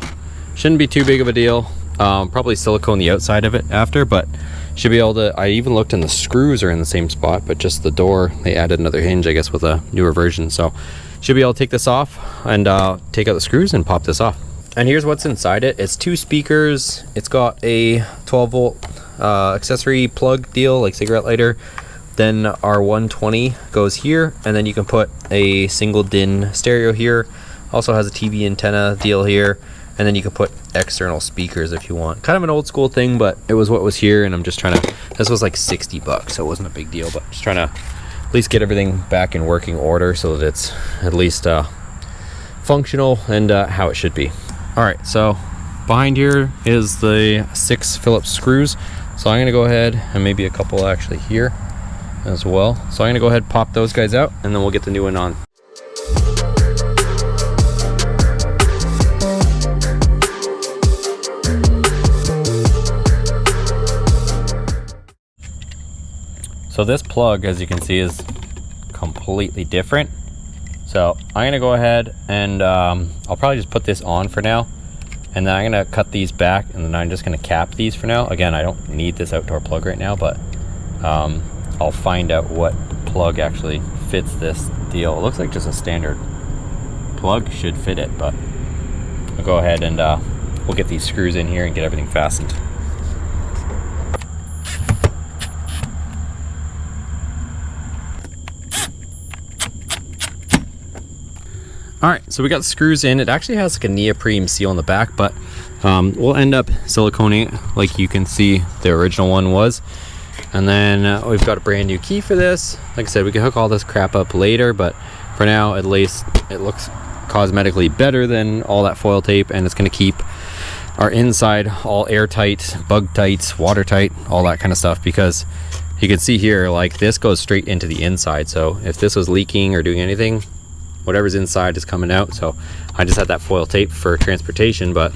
shouldn't be too big of a deal. Probably silicone the outside of it after, but should be able to. I even looked, and the screws are in the same spot, but just the door, they added another hinge, I guess, with a newer version. So should be able to take this off and take out the screws and pop this off. And here's what's inside it. It's 2 speakers. It's got a 12-volt accessory plug deal, like cigarette lighter. Then our 120 goes here, and then you can put a single DIN stereo here. Also has a TV antenna deal here, and then you can put external speakers if you want. Kind of an old school thing, but it was what was here, and I'm just trying to, this was like 60 bucks, so it wasn't a big deal, but just trying to at least get everything back in working order so that it's at least functional and how it should be. All right, so behind here is the 6 Phillips screws. So I'm gonna go ahead, and maybe a couple actually here as well. So I'm gonna go ahead and pop those guys out, and then we'll get the new one on. So this plug, as you can see, is completely different. So I'm gonna go ahead and I'll probably just put this on for now, and then I'm gonna cut these back, and then I'm just gonna cap these for now. Again, I don't need this outdoor plug right now, but I'll find out what plug actually fits this deal. It looks like just a standard plug should fit it, but I'll go ahead and we'll get these screws in here and get everything fastened. All right, so we got the screws in. It actually has like a neoprene seal on the back, but we'll end up siliconing it like you can see the original one was. And then we've got a brand new key for this. Like I said, we can hook all this crap up later, but for now, at least it looks cosmetically better than all that foil tape, and it's gonna keep our inside all airtight, bug tight, watertight, all that kind of stuff, because you can see here, like this goes straight into the inside. So if this was leaking or doing anything, whatever's inside is coming out. So I just had that foil tape for transportation, but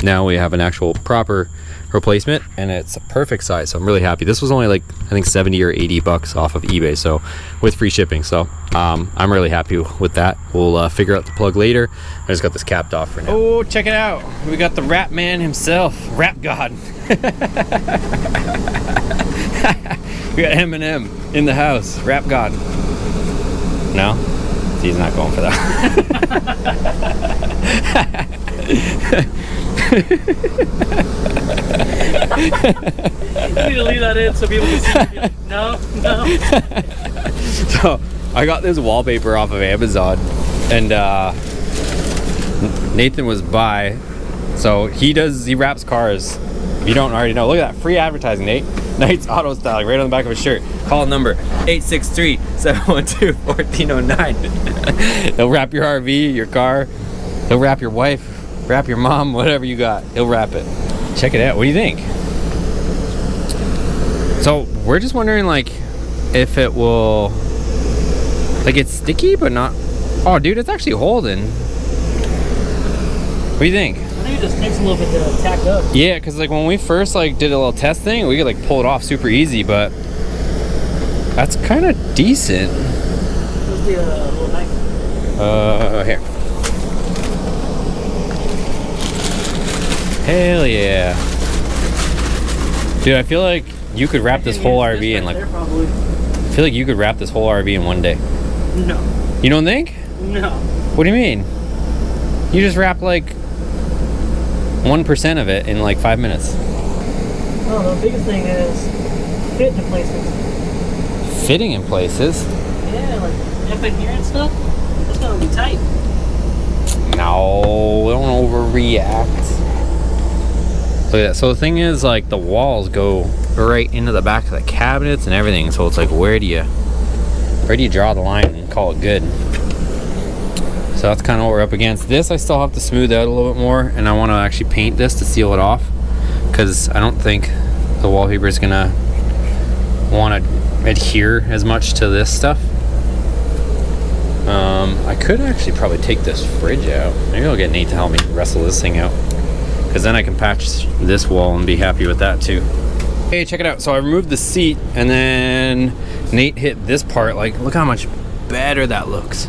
now we have an actual proper replacement, and it's a perfect size. So I'm really happy. This was only like, I think 70 or 80 bucks off of eBay, so with free shipping. So I'm really happy with that. We'll figure out the plug later. I just got this capped off for now. Oh, check it out. We got the rap man himself, Rap God. We got Eminem in the house, Rap God. No? He's not going for that. You need to leave that in so people can see. Like, no. So I got this wallpaper off of Amazon, and Nathan was by. So he wraps cars. If you don't already know, look at that free advertising, Nate. Knight's Auto Styling, right on the back of his shirt. Call number 863-712-1409. They'll wrap your RV, your car, He'll wrap your wife, wrap your mom, whatever you got. He'll wrap it. Check it out. What do you think? So we're just wondering, like, if it will, like, it's sticky but not. Oh, dude, it's actually holding. What do you think? I think it just takes a little bit to tack up. Yeah, because like when we first like did a little test thing, we could like pull it off super easy, but that's kind of decent. Where's the little knife? Here. Hell yeah. Dude, I feel like you could wrap this whole RV in like, There, probably. I feel like you could wrap this whole RV in one day. No. You don't think? No. What do you mean? You just wrap like 1% of it in like 5 minutes. Well, the biggest thing is fit to places. Fitting in places? Yeah, like up in here and stuff. It's gonna be tight. No, don't overreact. Look at that. So the thing is, like, the walls go right into the back of the cabinets and everything. So it's like, where do you draw the line and call it good? So that's kind of what we're up against. This I still have to smooth out a little bit more, and I want to actually paint this to seal it off, because I don't think the wallpaper is gonna want to adhere as much to this stuff. I could actually probably take this fridge out. Maybe I'll get Nate to help me wrestle this thing out, because then I can patch this wall and be happy with that too. Hey, check it out. So I removed the seat, and then Nate hit this part. Like, look how much better that looks.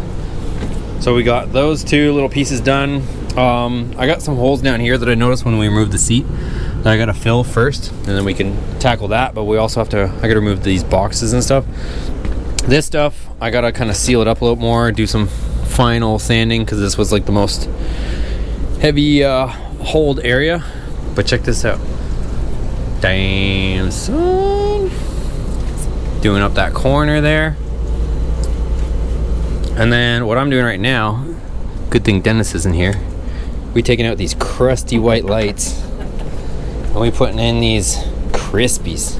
So we got those two little pieces done. I got some holes down here that I noticed when we removed the seat that I gotta fill first, and then we can tackle that. But we also have to, I gotta remove these boxes and stuff. This stuff, I gotta kind of seal it up a little more, do some final sanding, because this was like the most heavy hold area. But check this out. Damn, son. Doing up that corner there. And then what I'm doing right now, good thing Dennis isn't here, we taking out these crusty white lights and we putting in these crispies.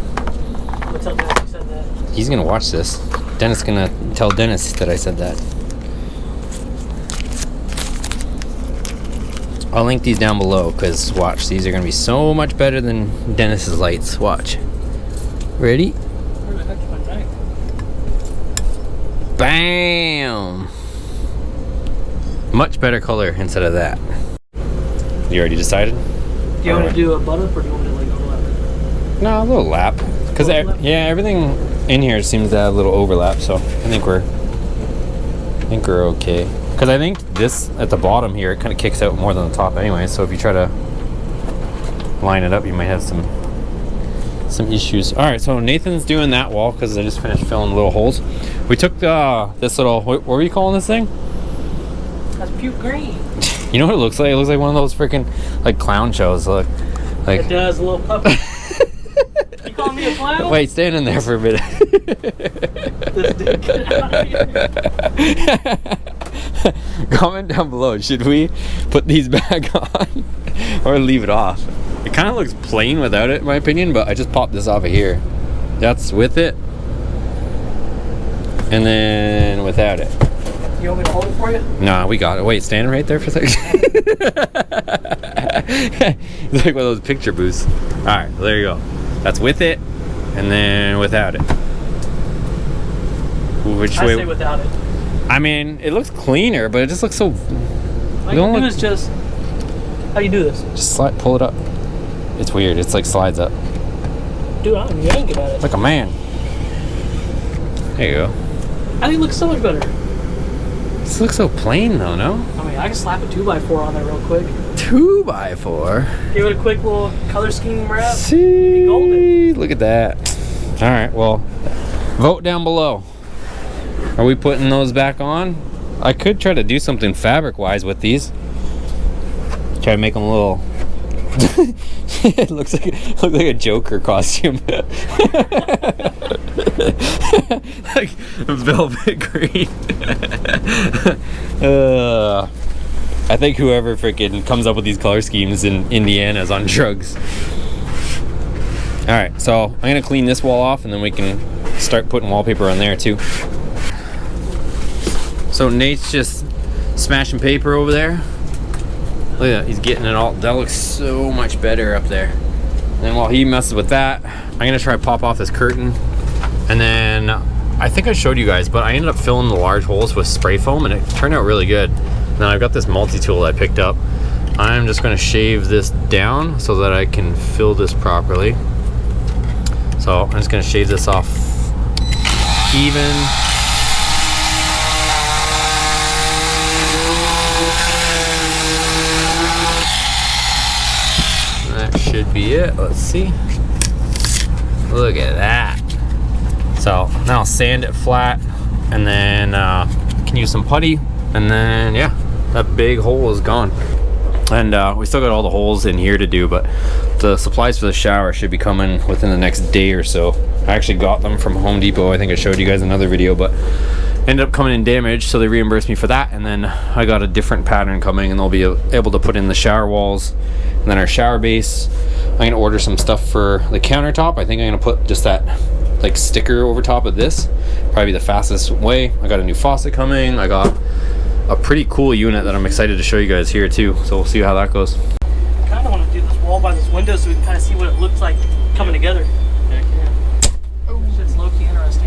What's up, Dennis? You said that. He's gonna watch this. Dennis gonna tell Dennis that I said that. I'll link these down below, because watch, these are gonna be so much better than Dennis's lights. Watch. Ready? Where the heck's my knife? Bam! Much better color instead of that. You already decided? Do you want to do a butt up, or do you want to like overlap it? No, a little lap. Because yeah, everything in here seems to have a little overlap, so I think we're okay. Because I think this at the bottom here, it kind of kicks out more than the top anyway. So if you try to line it up, you might have some issues. All right, so Nathan's doing that wall because I just finished filling little holes. We took this little, what were you calling this thing? That's puke green. You know what it looks like? It looks like one of those freaking like clown shows. Look, like It does, a little puppy. You calling me a clown? wait, stand in there for a minute. This dude, get out of here. Comment down below, should we put these back on or leave it off? It kind of looks plain without it, in my opinion, but I just popped this off of here. That's with it, and then without it. You want me to hold it for you? Nah, we got it. Wait, standing right there for a second. It's like one of those picture booths. All right, well, there you go. That's with it, and then without it. Which I way? say without it. I mean, it looks cleaner, but it just looks so. All you don't do look- is just. How you do this? Just slide, pull it up. It's weird. It's like slides up. Dude, I'm yank about it. Like a man. There you go. I think it looks so much better. This looks so plain though, no? I mean, I can slap a 2x4 on there real quick. 2x4. Give it a quick little color scheme wrap. See, golden. look at that. All right, well, vote down below. Are we putting those back on? I could try to do something fabric-wise with these. Try to make them a little. It looks like a Joker costume. Like velvet green. I think whoever freaking comes up with these color schemes in Indiana is on drugs. All right, so I'm gonna clean this wall off, and then we can start putting wallpaper on there too. So Nate's just smashing paper over there. Look at that, he's getting it all. That looks so much better up there. And then while he messes with that, I'm gonna try to pop off this curtain. And then I think I showed you guys, but I ended up filling the large holes with spray foam and it turned out really good. Now I've got this multi-tool that I picked up. I'm just gonna shave this down so that I can fill this properly. So I'm just gonna shave this off even. That should be it. Let's see. Look at that. So now I'll sand it flat, and then can use some putty, and then yeah, that big hole is gone. And we still got all the holes in here to do, but the supplies for the shower should be coming within the next day or so. I actually got them from Home Depot. I think I showed you guys another video, but ended up coming in damaged, so they reimbursed me for that. And then I got a different pattern coming, and they'll be able to put in the shower walls and then our shower base. I'm gonna order some stuff for the countertop. I think I'm gonna put just that like sticker over top of this. Probably be the fastest way. I got a new faucet coming. I got a pretty cool unit that I'm excited to show you guys here too, so we'll see how that goes. I kind of want to do this wall by this window so we can kind of see what it looks like coming together. Heck yeah. Oh, it's low-key interesting.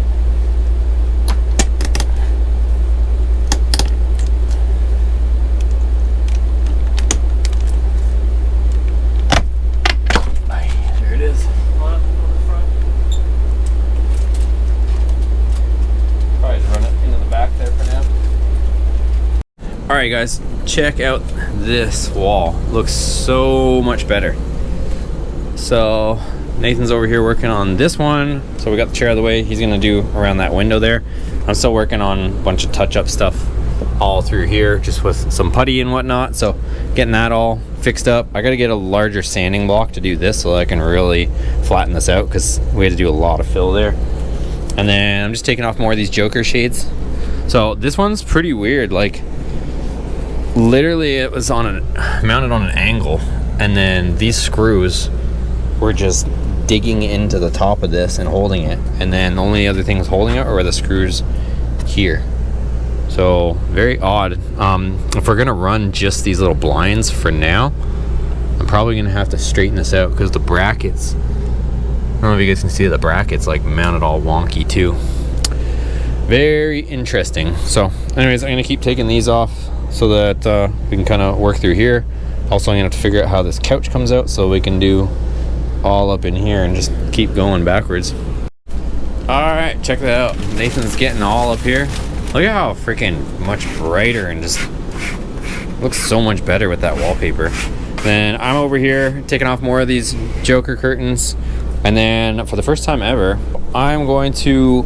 There it is. Probably just run it into the back there for now. All right guys, check out this wall. Looks so much better. So Nathan's over here working on this one. So we got the chair out of the way. He's gonna do around that window there. I'm still working on a bunch of touch-up stuff all through here, just with some putty and whatnot. So getting that all fixed up. I gotta get a larger sanding block to do this so that I can really flatten this out, because we had to do a lot of fill there. And then I'm just taking off more of these Joker shades. So this one's pretty weird. Like, literally it was mounted on an angle, and then these screws were just digging into the top of this and holding it, and then the only other things holding it are the screws here. So very odd. If we're gonna run just these little blinds for now, I'm probably gonna have to straighten this out, because the brackets, I don't know if you guys can see, the brackets like mounted all wonky too. Very interesting. So anyways, I'm gonna keep taking these off so that we can kind of work through here. Also, I'm gonna have to figure out how this couch comes out so we can do all up in here and just keep going backwards. All right, check that out. Nathan's getting all up here. Look at how freaking much brighter and just looks so much better with that wallpaper. Then I'm over here taking off more of these Joker curtains, and then for the first time ever, I'm going to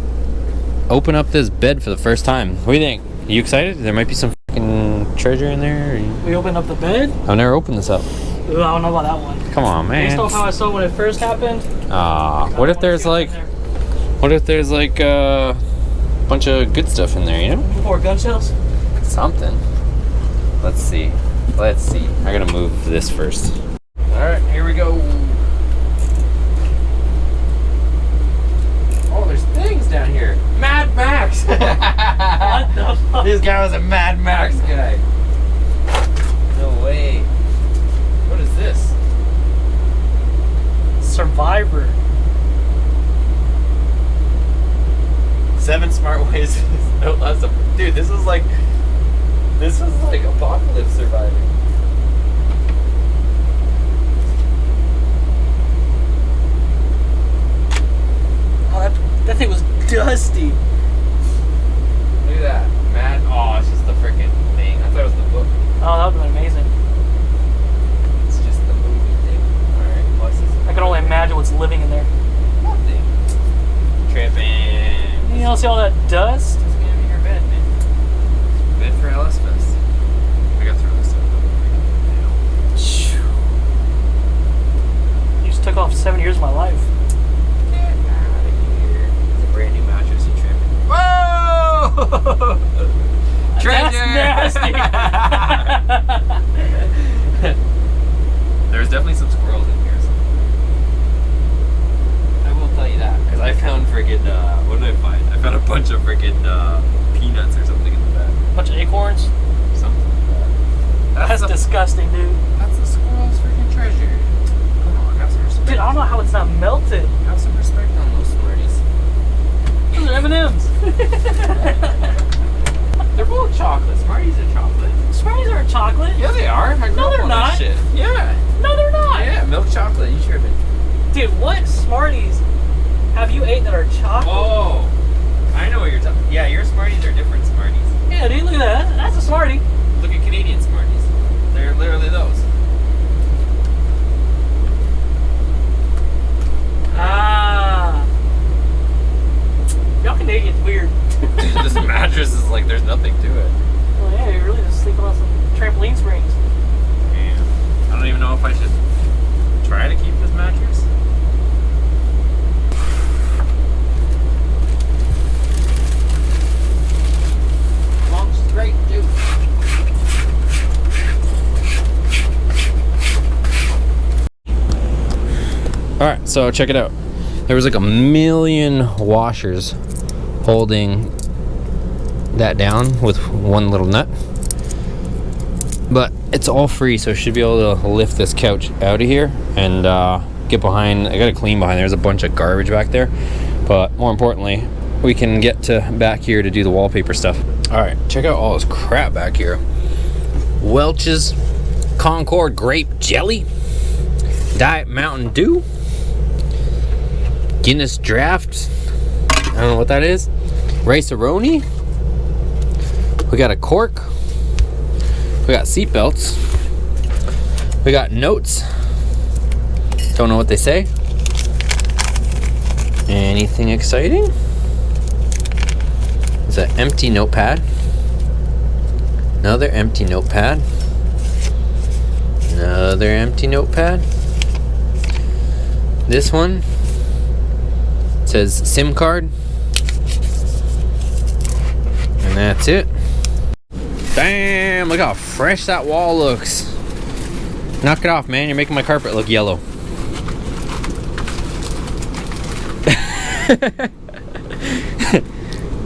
open up this bed for the first time. What do you think? Are you excited? There might be some treasure in there. We opened up the bed? I've never opened this up. Ooh, I don't know about that one. Come on, man. Based off how I saw it when it first happened. What if there's like a bunch of good stuff in there, you know? Or gun shells? Something. Let's see. I gotta move this first. All right, here we go. Oh, there's things down here. Mad Max. What the fuck? This guy was a Mad Max guy. No way. What is this? Survivor. 7 smart ways to outlast them. Dude, this was like apocalypse surviving. Oh, that thing was dusty. Look at that. Mad. Oh, it's just the freaking thing. I thought it was the book. Oh, that would have been amazing. It's just the movie thing. Alright, what's this? I can only imagine what's living in there. Nothing. Tripping. You don't see all that dust? It's gonna be your bed, man. Bed for LS Fest. I gotta throw this out. You just took off 7 years of my life. Get out of here. It's a brand new mattress, you tripping. Whoa! That's nasty. There's definitely some squirrels in here. I will tell you that, because I found freaking, what did I find? I found a bunch of freaking peanuts or something in the bed. Bunch of acorns. Something like that. That's disgusting, dude. That's the squirrel's freaking treasure. Come on, have some respect. Dude, I don't know how it's not melted. Have some respect on those Smarties. Those are M&M's. They're both chocolate. Smarties are chocolate. Smarties aren't chocolate. Yeah, they are. I grew No, up they're on not. This shit. Yeah. No, they're not. Yeah, milk chocolate. You tripping? Dude, what Smarties have you ate that are chocolate? Oh, I know what you're talking. Yeah, your Smarties are different Smarties. Yeah, dude, look at that. That's a Smartie. Look at Canadian Smarties. They're literally those. Ah. Y'all Canadians weird. This mattress is like there's nothing to it. Well, yeah, you're really just sleeping on some trampoline springs. Damn. I don't even know if I should try to keep this mattress. Long straight, dude. Alright, so check it out. There was like a million washers holding that down with one little nut. But it's all free, so I should be able to lift this couch out of here and get behind. I gotta clean behind. There's a bunch of garbage back there. But more importantly, we can get to back here to do the wallpaper stuff. Alright, check out all this crap back here. Welch's Concord Grape Jelly. Diet Mountain Dew. Guinness Draft. I don't know what that is. Rice-A-Roni. We got a cork. We got seat belts. We got notes. Don't know what they say. Anything exciting? It's an empty notepad. Another empty notepad. Another empty notepad. This one says SIM card. And that's it. Damn, look how fresh that wall looks. Knock it off, man. You're making my carpet look yellow.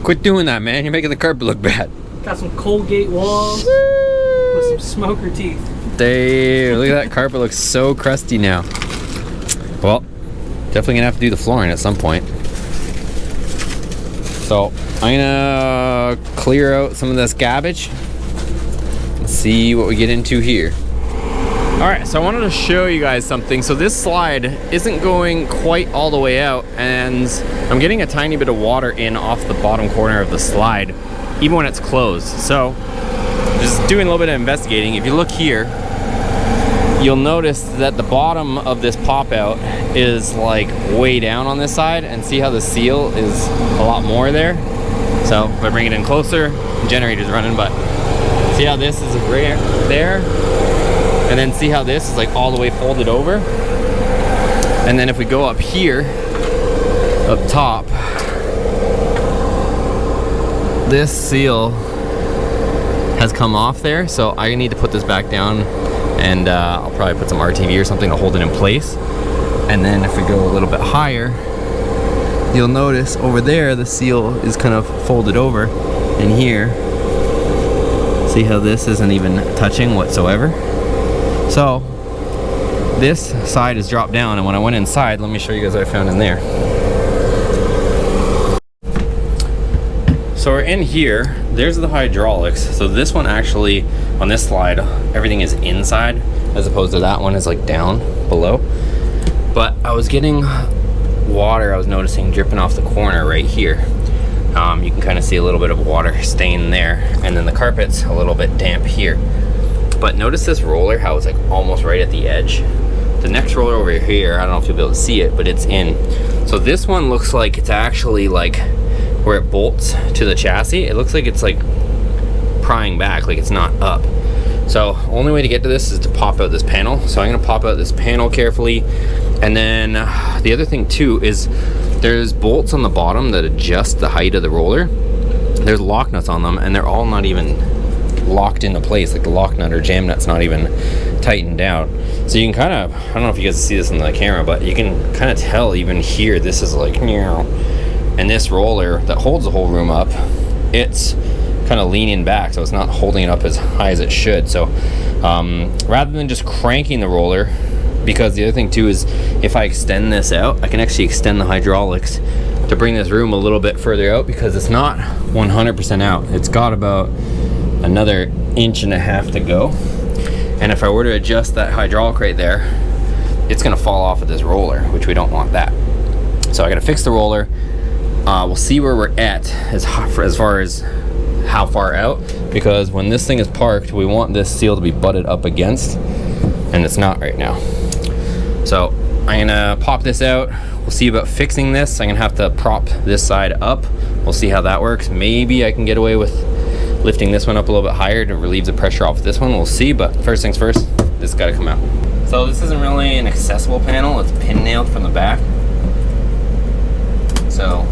Quit doing that, man. You're making the carpet look bad. Got some Colgate walls with some smoker teeth. Damn, look at that carpet. Looks so crusty now. Well, definitely gonna have to do the flooring at some point. So I'm gonna clear out some of this garbage and see what we get into here. All right, so I wanted to show you guys something. So this slide isn't going quite all the way out, and I'm getting a tiny bit of water in off the bottom corner of the slide, even when it's closed. So just doing a little bit of investigating. If you look here, you'll notice that the bottom of this pop out is like way down on this side, and see how the seal is a lot more there. So if I bring it in closer, the generator's running, but see how this is right there? And then see how this is like all the way folded over? And then if we go up here, up top, this seal has come off there. So I need to put this back down, and I'll probably put some RTV or something to hold it in place. And then if we go a little bit higher, you'll notice over there the seal is kind of folded over. And here, see how this isn't even touching whatsoever? So this side is dropped down, and when I went inside, let me show you guys what I found in there. So we're in here. There's the hydraulics. So this one actually, on this slide, everything is inside as opposed to that one is like down below. But I was getting water, I was noticing dripping off the corner right here. You can kind of see a little bit of water stain there, and then the carpet's a little bit damp here. But notice this roller, how it's like almost right at the edge. The next roller over here, I don't know if you'll be able to see it, but it's in. So this one looks like it's actually like where it bolts to the chassis. It looks like it's like prying back, like it's not up. So only way to get to this is to pop out this panel. So I'm gonna pop out this panel carefully. And then the other thing too is there's bolts on the bottom that adjust the height of the roller. There's lock nuts on them, and they're all not even locked into place. Like the lock nut or jam nut's not even tightened down. So you can kind of, I don't know if you guys see this on the camera, but you can kind of tell even here, this is like, and this roller that holds the whole room up, it's kind of leaning back, so it's not holding it up as high as it should. So rather than just cranking the roller, because the other thing too is if I extend this out, I can actually extend the hydraulics to bring this room a little bit further out, because it's not 100% out. It's got about another 1.5 inches to go. And if I were to adjust that hydraulic right there, it's gonna fall off of this roller, which we don't want that. So I gotta fix the roller. We'll see where we're at as far as how far out, because when this thing is parked, we want this seal to be butted up against, and it's not right now. So I'm gonna pop this out. We'll see about fixing this. I'm gonna have to prop this side up. We'll see how that works. Maybe I can get away with lifting this one up a little bit higher to relieve the pressure off this one. We'll see, but first things first, this has gotta come out. So this isn't really an accessible panel. It's pin nailed from the back. So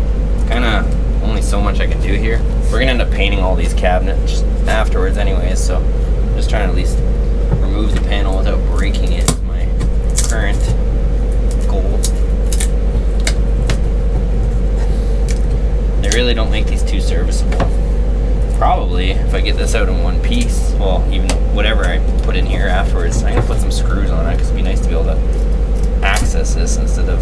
kind of only so much I can do here. We're gonna end up painting all these cabinets afterwards anyways, so I'm just trying to at least remove the panel without breaking it. My current goal. They really don't make these too serviceable. Probably if I get this out in one piece, well, even whatever I put in here afterwards, I'm gonna put some screws on it because it'd be nice to be able to access this instead of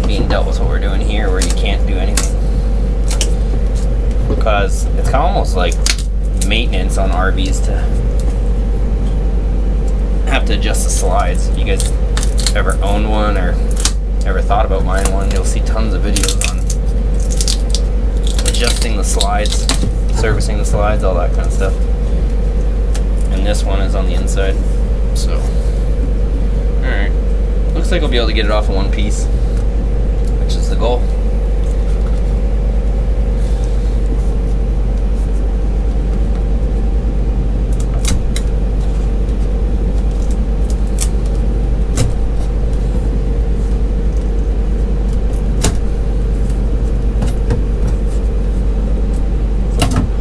being dealt with what we're doing here where you can't do anything. Because it's kind of almost like maintenance on RVs to have to adjust the slides. If you guys ever owned one or ever thought about buying one, you'll see tons of videos on adjusting the slides, servicing the slides, all that kind of stuff. And this one is on the inside. So, alright. Looks like we'll be able to get it off in one piece, which is the goal.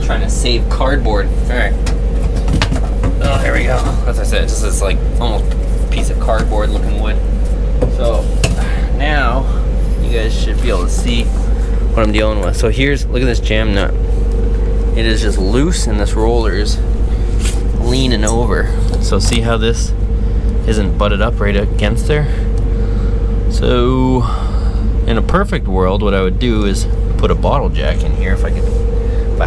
Trying to save cardboard. Alright. Oh, there we go. As I said, it's just this like almost piece of cardboard looking wood. So now you guys should be able to see what I'm dealing with. So here's, look at this jam nut. It is just loose and this roller is leaning over. So see how this isn't butted up right against there? So in a perfect world, what I would do is put a bottle jack in here if I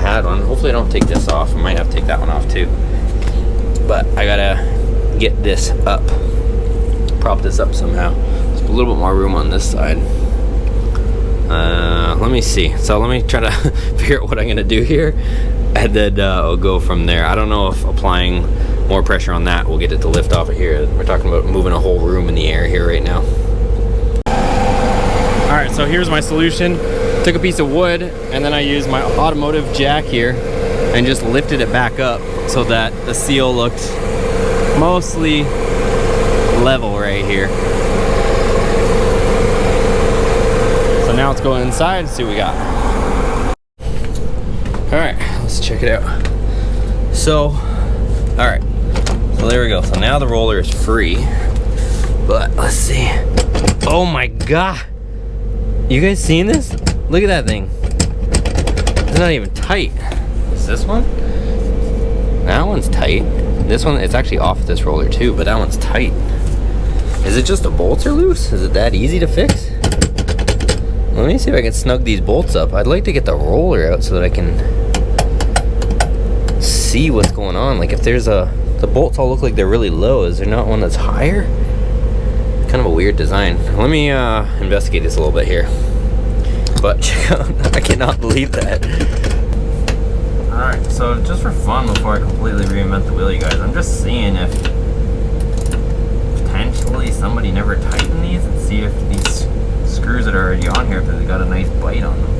had one. Hopefully I don't take this off. I might have to take that one off too. But I gotta get this up. Prop this up somehow. There's a little bit more room on this side. Let me see. So let me try to figure out what I'm gonna do here, and then I'll go from there. I don't know if applying more pressure on that will get it to lift off of here. We're talking about moving a whole room in the air here right now. All right, so here's my solution. Took a piece of wood and then I used my automotive jack here and just lifted it back up so that the seal looks mostly level right here. So now let's go inside and see what we got. All right, let's check it out. So, all right, so there we go. So now the roller is free, but let's see. Oh my God. You guys seeing this? Look at that thing. It's not even tight. Is this one? That one's tight. This one, it's actually off this roller too, but that one's tight. Is it just the bolts are loose? Is it that easy to fix? Let me see if I can snug these bolts up. I'd like to get the roller out so that I can see what's going on. Like if there's the bolts all look like they're really low. Is there not one that's higher? Kind of a weird design. Let me investigate this a little bit here. But check out, I cannot believe that. Alright, so just for fun, before I completely reinvent the wheel, you guys, I'm just seeing if potentially somebody never tightened these and see if these screws that are already on here, if they've got a nice bite on them.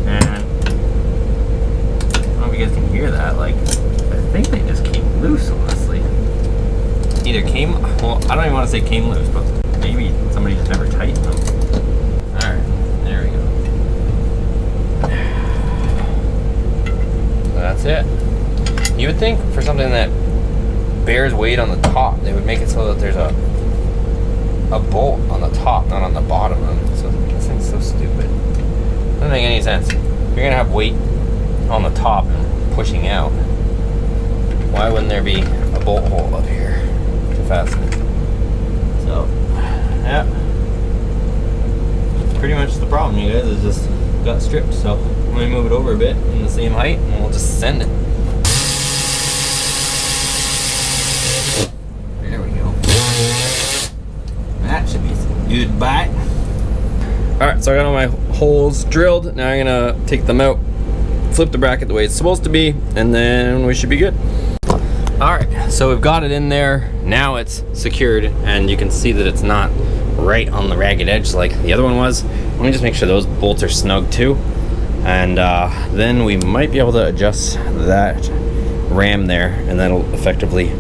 And I don't know if you guys can hear that, like, I think they just came loose, honestly. Either came, well, I don't even want to say came loose, but maybe somebody just never tightened them. Alright, there we go. So that's it. You would think for something that bears weight on the top, they would make it so that there's a bolt on the top, not on the bottom. So this thing's so stupid. Doesn't make any sense. You're gonna have weight on the top and pushing out. why wouldn't there be a bolt hole up here to fasten it? So, yeah. Pretty much the problem, you guys, is just got stripped. So let me move it over a bit in the same height and we'll just send it. There we go. That should be some good bite. Alright, so I got all my holes drilled. Now I'm gonna take them out, flip the bracket the way it's supposed to be, and then we should be good. Alright, so we've got it in there. Now it's secured, and you can see that it's not right on the ragged edge like the other one was. Let me just make sure those bolts are snug too. And then we might be able to adjust that ram there, and that'll effectively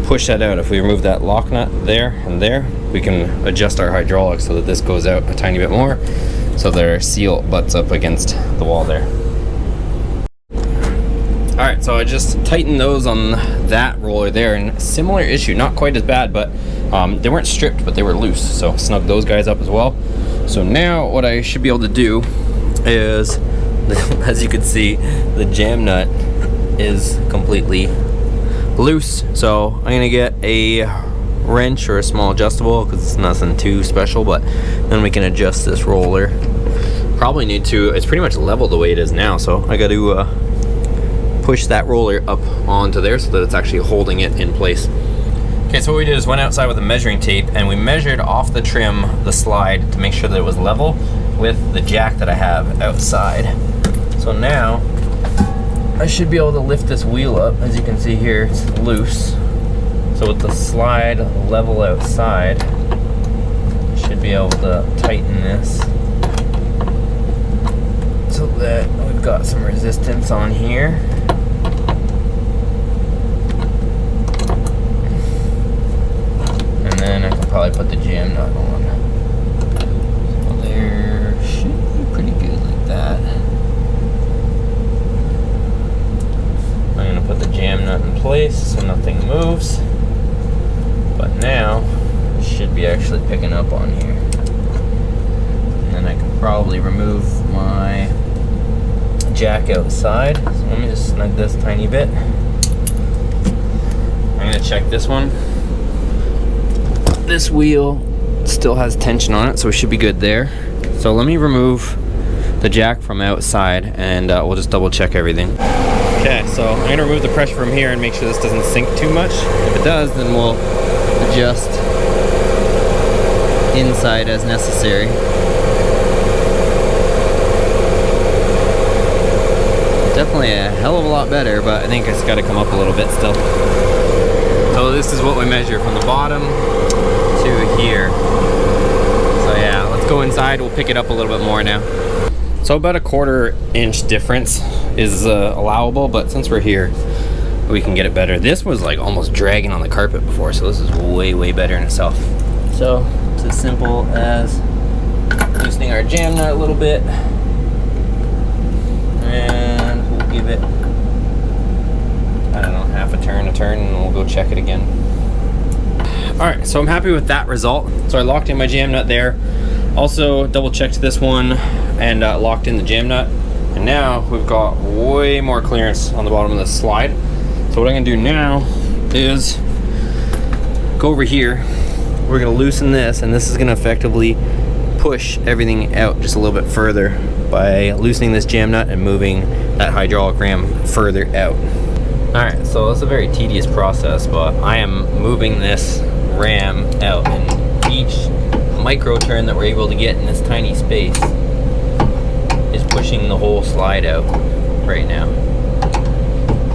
push that out. If we remove that lock nut there and there, we can adjust our hydraulics so that this goes out a tiny bit more, so that our seal butts up against the wall there. Alright, so I just tightened those on that roller there, and similar issue, not quite as bad, but they weren't stripped, but they were loose, so snug those guys up as well. So now what I should be able to do is, as you can see, the jam nut is completely loose. So I'm gonna get a wrench or a small adjustable, because it's nothing too special, but then we can adjust this roller. Probably need to, it's pretty much level the way it is now, so I got to push that roller up onto there so that it's actually holding it in place. Okay, so what we did is went outside with a measuring tape and we measured off the trim the slide to make sure that it was level with the jack that I have outside. So now I should be able to lift this wheel up. As you can see here, it's loose. So with the slide level outside, I should be able to tighten this so that we've got some resistance on here. And then I can probably put the jam nut on. So there should be pretty good like that. I'm gonna put the jam nut in place so nothing moves. But now it should be actually picking up on here. And then I can probably remove my jack outside. So let me just snug this tiny bit. I'm gonna check this one. This wheel still has tension on it, so we should be good there. So let me remove the jack from outside and we'll just double check everything. Okay, so I'm gonna remove the pressure from here and make sure this doesn't sink too much. If it does, then we'll adjust inside as necessary. Definitely a hell of a lot better, but I think it's got to come up a little bit still. So this is what we measure from the bottom to here. So yeah, let's go inside. We'll pick it up a little bit more now. So about a 1/4 inch difference is allowable, but since we're here, we can get it better. This was like almost dragging on the carpet before, so this is way better in itself. So it's as simple as loosening our jam nut a little bit, and we'll give it, I don't know, half a turn, and we'll go check it again. Alright, so I'm happy with that result. So I locked in my jam nut there. Also double checked this one and locked in the jam nut. And now we've got way more clearance on the bottom of the slide. So what I'm gonna do now is go over here. We're gonna loosen this, and this is gonna effectively push everything out just a little bit further by loosening this jam nut and moving that hydraulic ram further out. Alright, so it's a very tedious process, but I am moving this ram out, and each micro turn that we're able to get in this tiny space is pushing the whole slide out right now.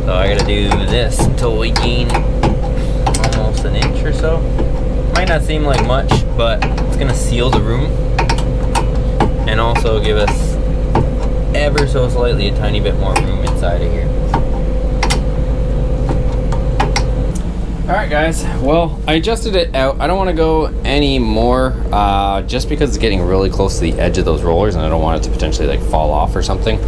So I gotta do this until we gain almost an inch or so. Might not seem like much, but it's gonna seal the room and also give us ever so slightly a tiny bit more room inside of here. Alright guys, well, I adjusted it out. I don't want to go any more just because it's getting really close to the edge of those rollers and I don't want it to potentially like fall off or something.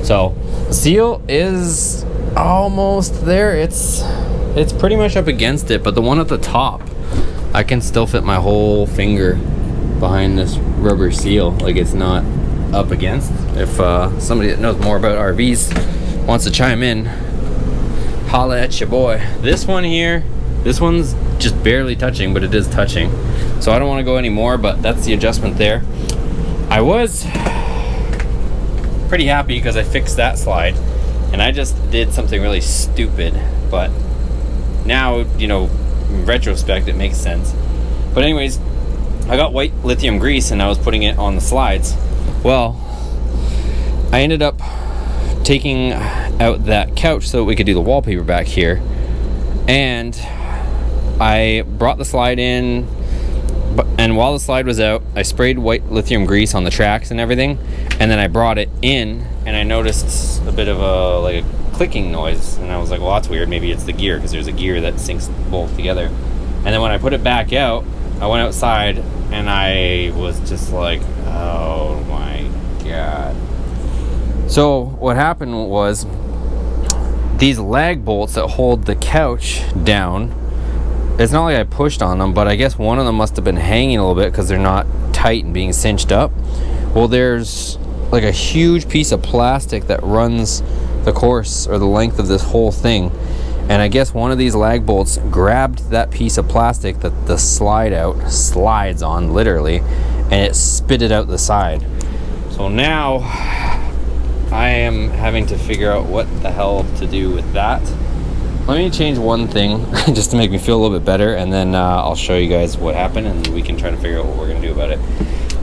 So the seal is almost there. It's pretty much up against it, but the one at the top, I can still fit my whole finger behind this rubber seal. Like, it's not up against. If somebody that knows more about RVs wants to chime in, holla at your boy. This one here, this one's just barely touching, but it is touching. So I don't want to go any more, but that's the adjustment there. I was pretty happy because I fixed that slide, and I just did something really stupid, but now, you know, in retrospect, it makes sense. But anyways, I got white lithium grease and I was putting it on the slides. Well, I ended up taking out that couch so that we could do the wallpaper back here, and I brought the slide in, and while the slide was out, I sprayed white lithium grease on the tracks and everything, and then I brought it in and I noticed a bit of a like a clicking noise, and I was like, well, that's weird, maybe it's the gear, because there's a gear that syncs both together. And then when I put it back out, I went outside and I was just like, oh my god. So what happened was, these lag bolts that hold the couch down, it's not like I pushed on them, but I guess one of them must have been hanging a little bit because they're not tight and being cinched up. Well, there's like a huge piece of plastic that runs the course or the length of this whole thing, and I guess one of these lag bolts grabbed that piece of plastic that the slides on, literally, and it spit it out the side. So now I am having to figure out what the hell to do with that. Let me change one thing just to make me feel a little bit better, and then I'll show you guys what happened and we can try to figure out what we're gonna do about it.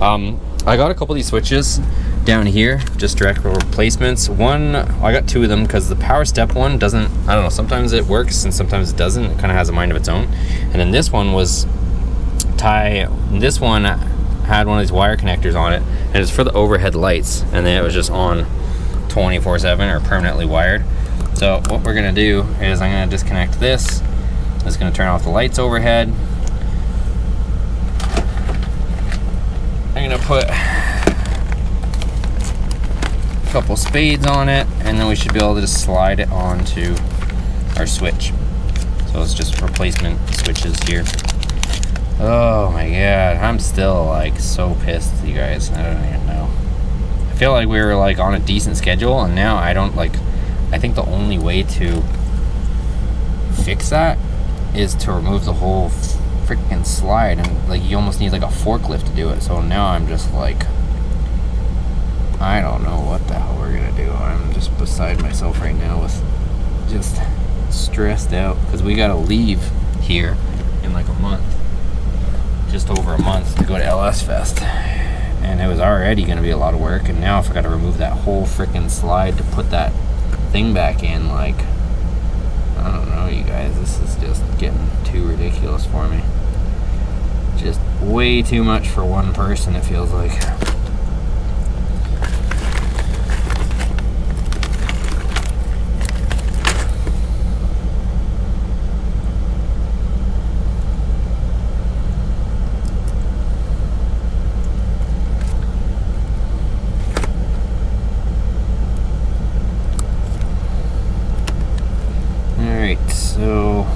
I got a couple of these switches down here, just direct replacements. One, I got two of them because the power step one doesn't, I don't know, sometimes it works and sometimes it doesn't. It kind of has a mind of its own. And then this one was this one had one of these wire connectors on it, and it's for the overhead lights, and then it was just on 24/7 or permanently wired. So what we're gonna do is I'm gonna disconnect this. It's gonna turn off the lights overhead. I'm gonna put a couple spades on it, and then we should be able to just slide it onto our switch. So it's just replacement switches here. Oh my god, I'm still like so pissed, you guys. I don't even know. I feel like we were like on a decent schedule, and now I don't like. I think the only way to fix that is to remove the whole freaking slide, and like you almost need like a forklift to do it. So now I'm just like, I don't know what the hell we're gonna do. I'm just beside myself right now with just stressed out because we gotta leave here in like a month, just over a month, to go to LS Fest, and it was already gonna be a lot of work, and now if I gotta remove that whole freaking slide to put that thing back in, like, I don't know, you guys, this is just getting too ridiculous for me. Just way too much for one person, it feels like. So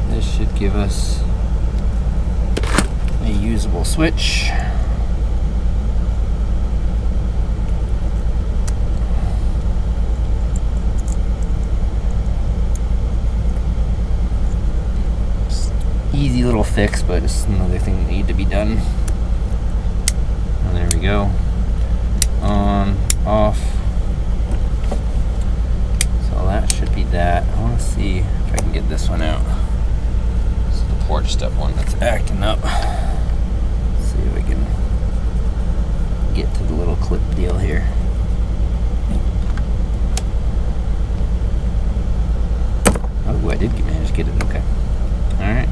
this should give us a usable switch. Just easy little fix, but it's another thing that needs to be done. And there we go. On, off. That should be that. I want to see if I can get this one out. This is the porch step one that's acting up. Let's see if we can get to the little clip deal here. Oh, I did manage to get it. Okay. Alright.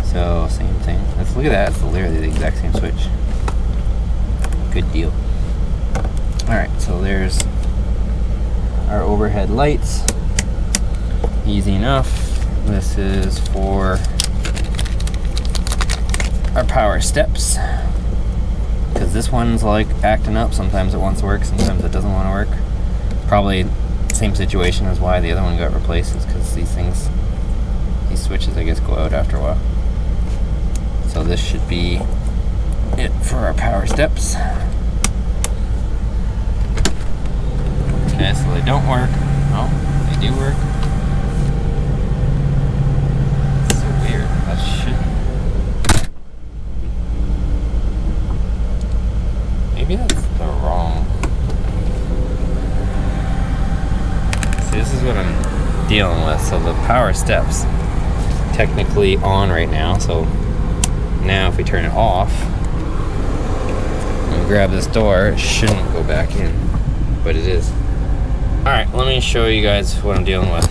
So, same thing. Let's look at that. It's literally the exact same switch. Good deal. Alright, so there's our overhead lights. Easy enough. This is for our power steps, because this one's like acting up. Sometimes it wants to work, sometimes it doesn't want to work. Probably same situation as why the other one got replaced, is because these switches, I guess, go out after a while. So this should be it for our power steps. Okay, so they don't work. Oh, do work. It's so weird. That shouldn't. Maybe that's the wrong. See, this is what I'm dealing with. So the power steps technically on right now. So now if we turn it off and grab this door, it shouldn't go back in, but it is. All right, let me show you guys what I'm dealing with.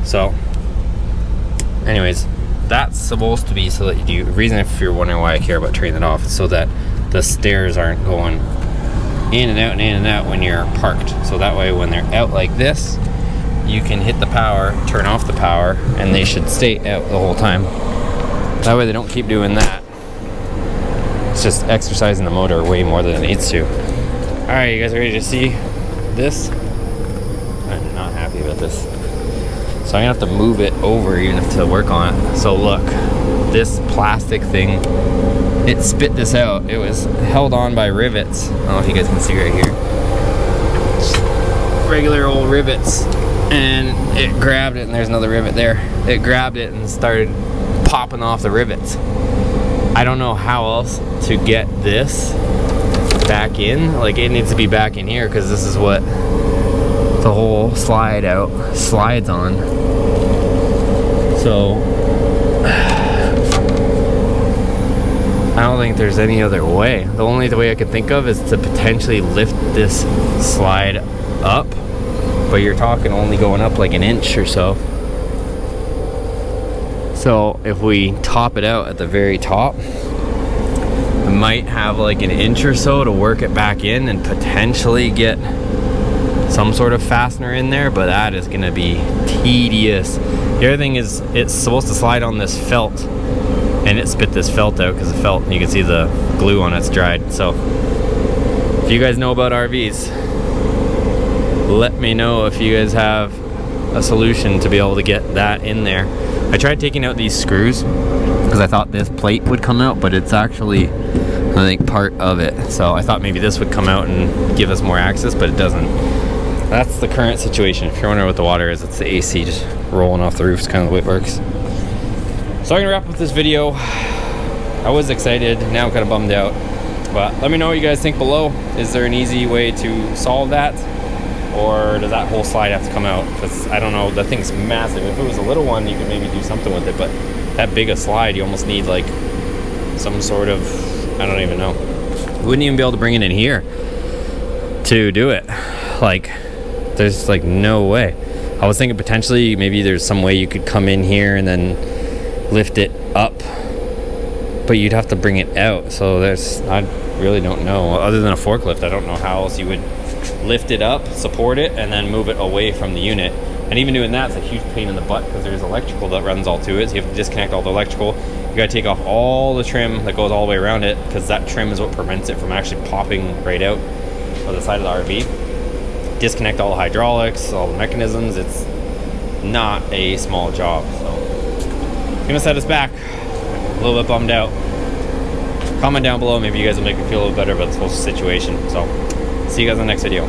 So anyways, that's supposed to be so that you do, the reason if you're wondering why I care about turning it off is so that the stairs aren't going in and out and in and out when you're parked. So that way when they're out like this, you can hit the power, turn off the power, and they should stay out the whole time. That way they don't keep doing that. It's just exercising the motor way more than it needs to. All right, you guys ready to see this? I'm not happy about this. So I'm gonna have to move it over even to work on it. So look, this plastic thing, it spit this out. It was held on by rivets. I don't know if you guys can see right here. Just regular old rivets. And it grabbed it, and there's another rivet there. It grabbed it and started popping off the rivets. I don't know how else to get this back in. Like, it needs to be back in here because this is what the whole slide out slides on. So I don't think there's any other way. The only way I could think of is to potentially lift this slide up, but you're talking only going up like an inch or so. So if we top it out at the very top, we might have like an inch or so to work it back in and potentially get some sort of fastener in there, but that is gonna be tedious. The other thing is it's supposed to slide on this felt, and it spit this felt out because the felt, you can see the glue on it's dried. So if you guys know about RVs, let me know if you guys have a solution to be able to get that in there. I tried taking out these screws because I thought this plate would come out, but it's actually, I think, part of it. So I thought maybe this would come out and give us more access, but it doesn't. That's the current situation. If you're wondering what the water is, it's the AC just rolling off the roof. It's kind of the way it works. So I'm gonna wrap up this video. I was excited, now I'm kind of bummed out. But let me know what you guys think below. Is there an easy way to solve that? Or does that whole slide have to come out? Because I don't know, that thing's massive. If it was a little one, you could maybe do something with it, but that big a slide, you almost need like some sort of, I don't even know. You wouldn't even be able to bring it in here to do it. Like, there's like no way. I was thinking potentially maybe there's some way you could come in here and then lift it up, but you'd have to bring it out. So I really don't know. Other than a forklift, I don't know how else you would lift it up, support it, and then move it away from the unit. And even doing that's a huge pain in the butt because there's electrical that runs all to it. So you have to disconnect all the electrical. You gotta take off all the trim that goes all the way around it, because that trim is what prevents it from actually popping right out of the side of the RV. Disconnect all the hydraulics, all the mechanisms. It's not a small job. So I'm gonna set us back. A little bit bummed out. Comment down below, maybe you guys will make me feel a little better about this whole situation. So see you guys in the next video.